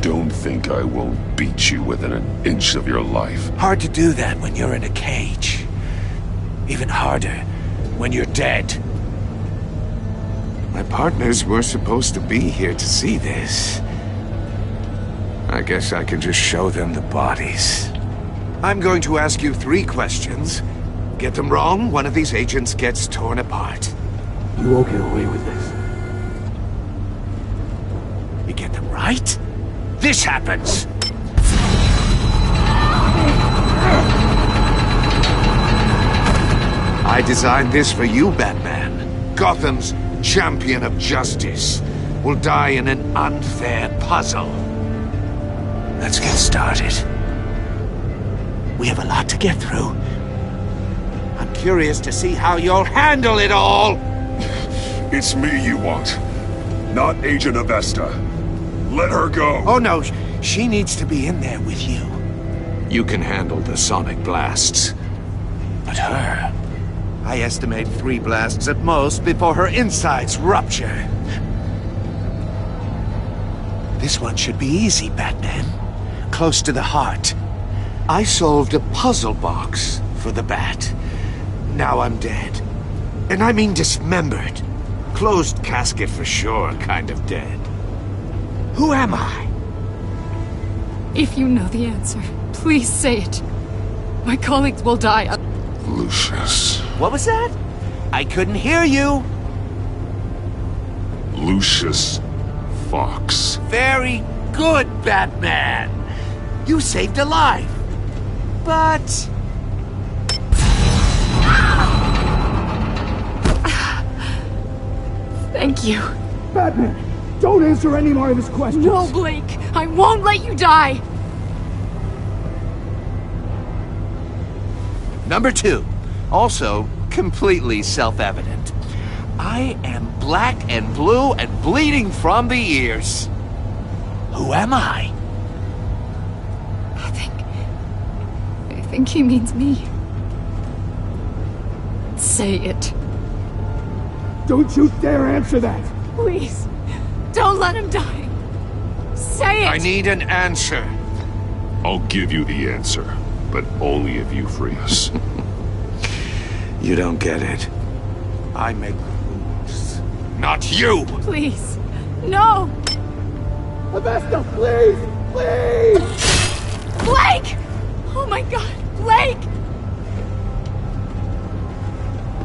Don't think I won't beat you within an inch of your life. Hard to do that when you're in a cage. Even harder when you're dead. My partners were supposed to be here to see this. I guess I can just show them the bodies. I'm going to ask you 3 questions. Get them wrong, one of these agents gets torn apart. You won't get away with this. You get them right, this happens! I designed this for you, Batman. Gotham's champion of justice will die in an unfair puzzle. Let's get started. We have a lot to get through. I'm curious to see how you'll handle it all! It's me you want, not Agent Avesta. Let her go! Oh no, she needs to be in there with you. You can handle the sonic blasts. But her... I estimate 3 blasts at most before her insides rupture. This one should be easy, Batman. Close to the heart. I solved a puzzle box for the Bat. Now I'm dead. And I mean dismembered. Closed casket for sure, kind of dead. Who am I? If you know the answer, please say it. My colleagues will die. Lucius. What was that? I couldn't hear you. Lucius Fox. Very good, Batman. You saved a life. But... Thank you. Batman, don't answer any more of his questions. No, Blake. I won't let you die. Number 2. Also, completely self-evident. I am black and blue and bleeding from the ears. Who am I? I think he means me. Say it. Don't you dare answer that! Please, don't let him die. Say it! I need an answer. I'll give you the answer, but only if you free us. You don't get it. I make the rules, not you! Please, no! Avesta, please! Please! Blake! Oh my god, Blake!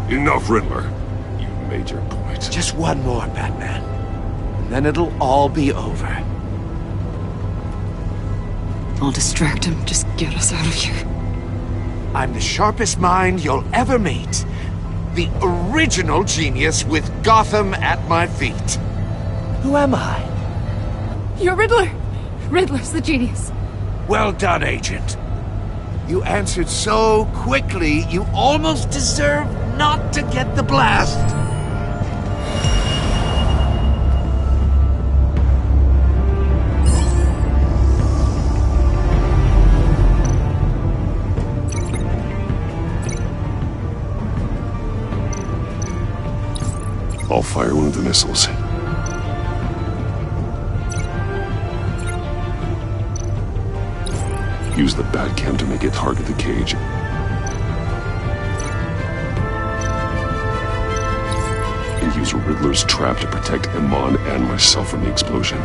Enough, Riddler. You've made your point. Just one more, Batman. And then it'll all be over. I'll distract him. Just get us out of here. I'm the sharpest mind you'll ever meet. The original genius with Gotham at my feet. Who am I? You're Riddler. Riddler's the genius. Well done, Agent. You answered so quickly, you almost deserve not to get the blast. I'll fire one of the missiles. Use the Batcam to make it target the cage. And use Riddler's trap to protect Iman and myself from the explosion.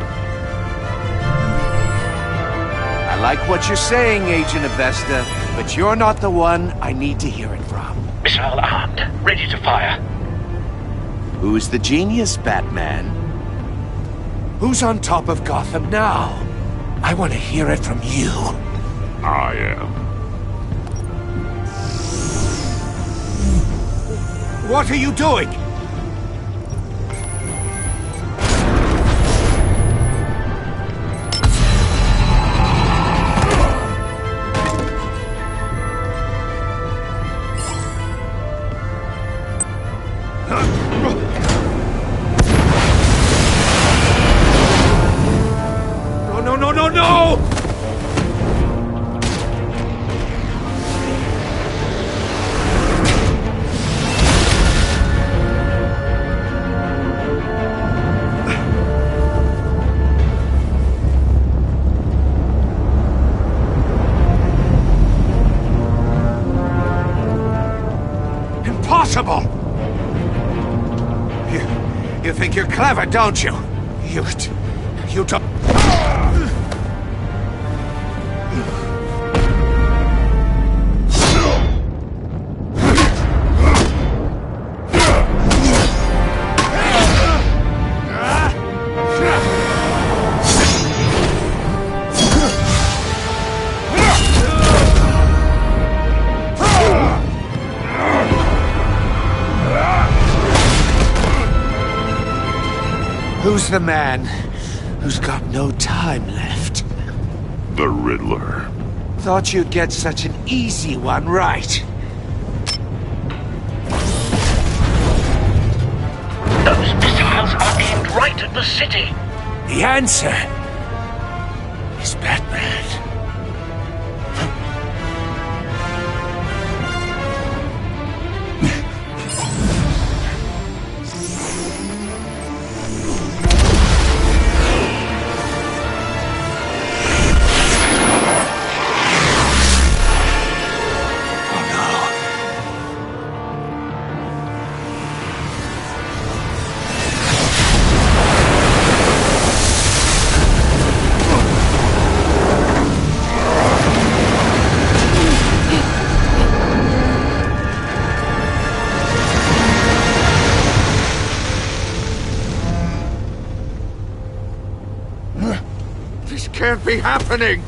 I like what you're saying, Agent Avesta, but you're not the one I need to hear it from. Missile armed, ready to fire. Who's the genius, Batman? Who's on top of Gotham now? I want to hear it from you. I am. What are you doing? No! clever, don't you? You don't... Who's the man who's got no time left? The Riddler. Thought you'd get such an easy one right. Those missiles are aimed right at the city. The answer is Batman. This can't be happening!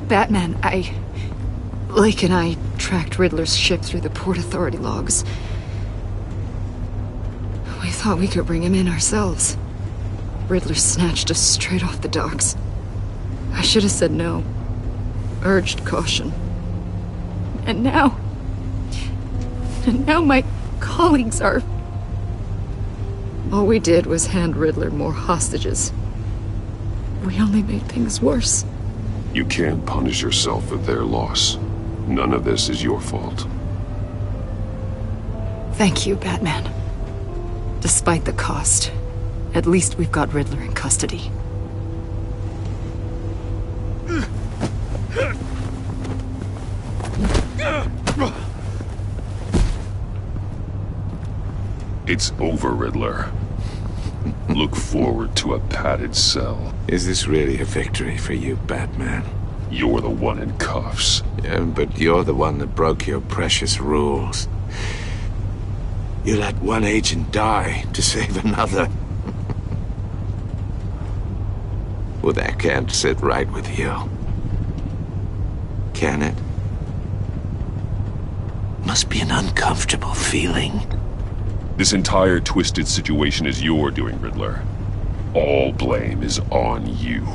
Batman, Lake and I tracked Riddler's ship through the Port Authority logs. We thought we could bring him in ourselves. Riddler snatched us straight off the docks. I should have said no. Urged caution. And now my colleagues are... All we did was hand Riddler more hostages. We only made things worse. You can't punish yourself for their loss. None of this is your fault. Thank you, Batman. Despite the cost, at least we've got Riddler in custody. It's over, Riddler. Look forward to a padded cell. Is this really a victory for you, Batman? You're the one in cuffs. Yeah, but you're the one that broke your precious rules. You let one agent die to save another. Well, that can't sit right with you. Can it? Must be an uncomfortable feeling. This entire twisted situation is your doing, Riddler. All blame is on you.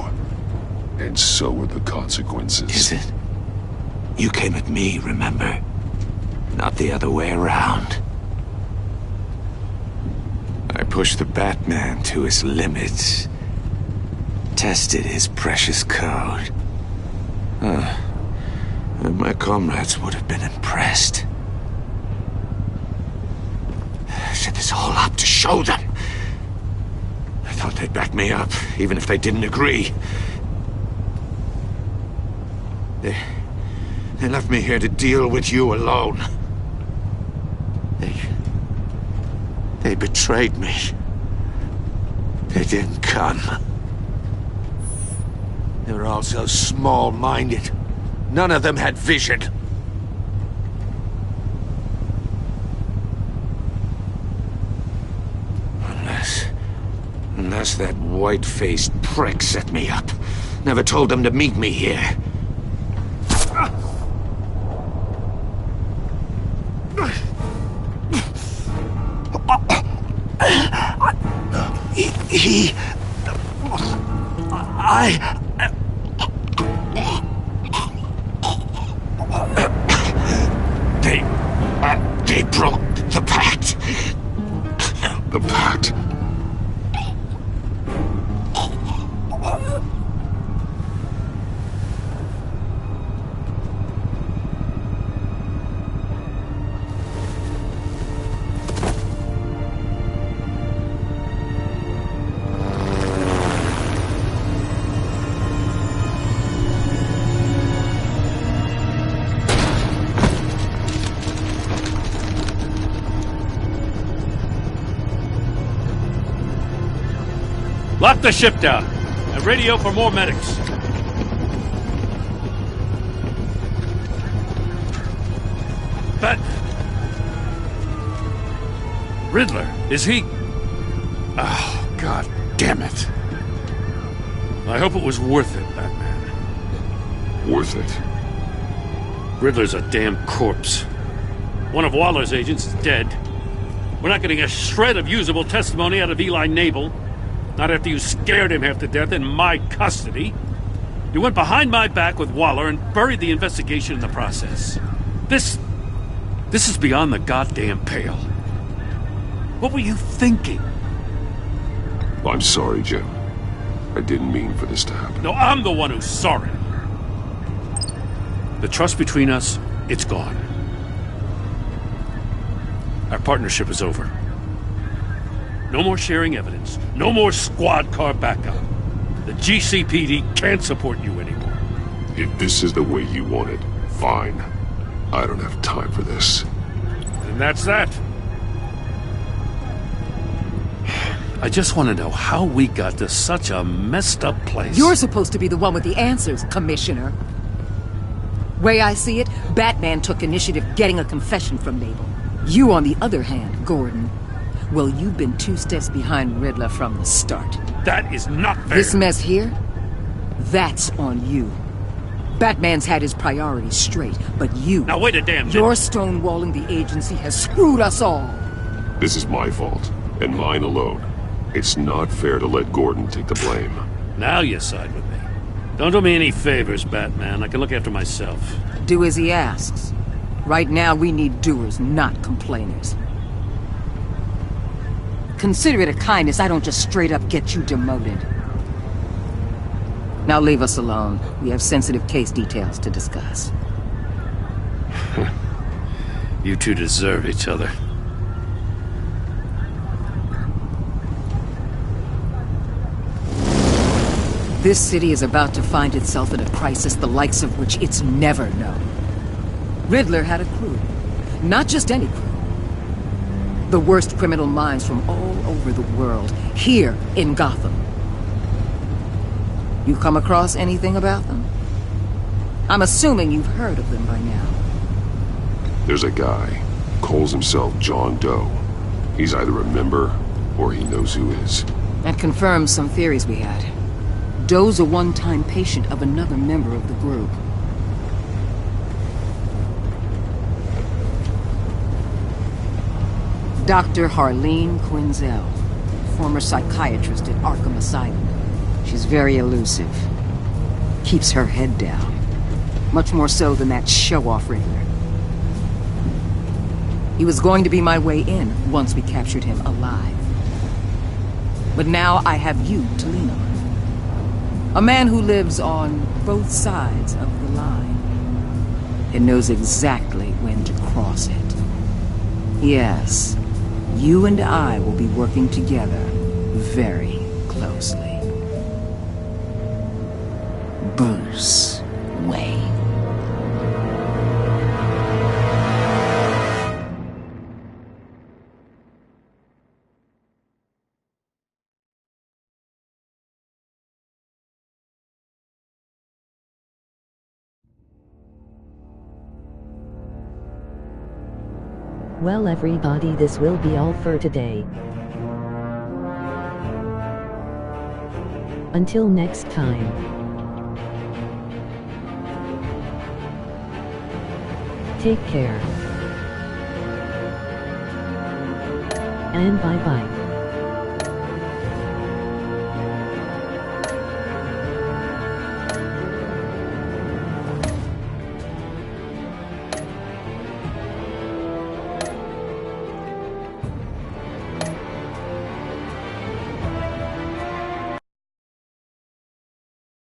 And so are the consequences. Is it? You came at me, remember? Not the other way around. I pushed the Batman to his limits. Tested his precious code. And my comrades would have been impressed. I set this all up to show them. I thought they'd back me up, even if they didn't agree. They left me here to deal with you alone. They betrayed me. They didn't come. They were all so small-minded. None of them had vision. Unless that white-faced prick set me up. Never told them to meet me here. They broke the pact. The pact? Lock the ship down, and radio for more medics. But... Riddler, is he... Oh, God damn it. I hope it was worth it, Batman. Worth it? Riddler's a damn corpse. One of Waller's agents is dead. We're not getting a shred of usable testimony out of Eli Nabel. Not after you scared him half to death in my custody. You went behind my back with Waller and buried the investigation in the process. This is beyond the goddamn pale. What were you thinking? I'm sorry, Jim. I didn't mean for this to happen. No, I'm the one who's sorry. The trust between us, it's gone. Our partnership is over. No more sharing evidence. No more squad car backup. The GCPD can't support you anymore. If this is the way you want it, fine. I don't have time for this. And that's that. I just want to know how we got to such a messed up place. You're supposed to be the one with the answers, Commissioner. Way I see it, Batman took initiative getting a confession from Nabel. You, on the other hand, Gordon, well, you've been 2 steps behind Riddler from the start. That is not fair. This mess here, that's on you. Batman's had his priorities straight, but you... Now wait a damn minute. Your stonewalling the agency has screwed us all. This is my fault, and mine alone. It's not fair to let Gordon take the blame. Now you side with me. Don't do me any favors, Batman. I can look after myself. Do as he asks. Right now, we need doers, not complainers. Consider it a kindness I don't just straight up get you demoted. Now leave us alone. We have sensitive case details to discuss. You two deserve each other. This city is about to find itself in a crisis the likes of which it's never known. Riddler had a crew. Not just any crew. The worst criminal minds from all over the world, here in Gotham. You come across anything about them? I'm assuming you've heard of them by now. There's a guy, calls himself John Doe. He's either a member, or he knows who is. That confirms some theories we had. Doe's a one-time patient of another member of the group. Dr. Harleen Quinzel, former psychiatrist at Arkham Asylum. She's very elusive. Keeps her head down. Much more so than that show-off Riddler. He was going to be my way in once we captured him alive. But now I have you to lean on. A man who lives on both sides of the line and knows exactly when to cross it. Yes, you and I will be working together very closely. Bruce Wayne. Well everybody, this will be all for today. Until next time. Take care. And bye-bye.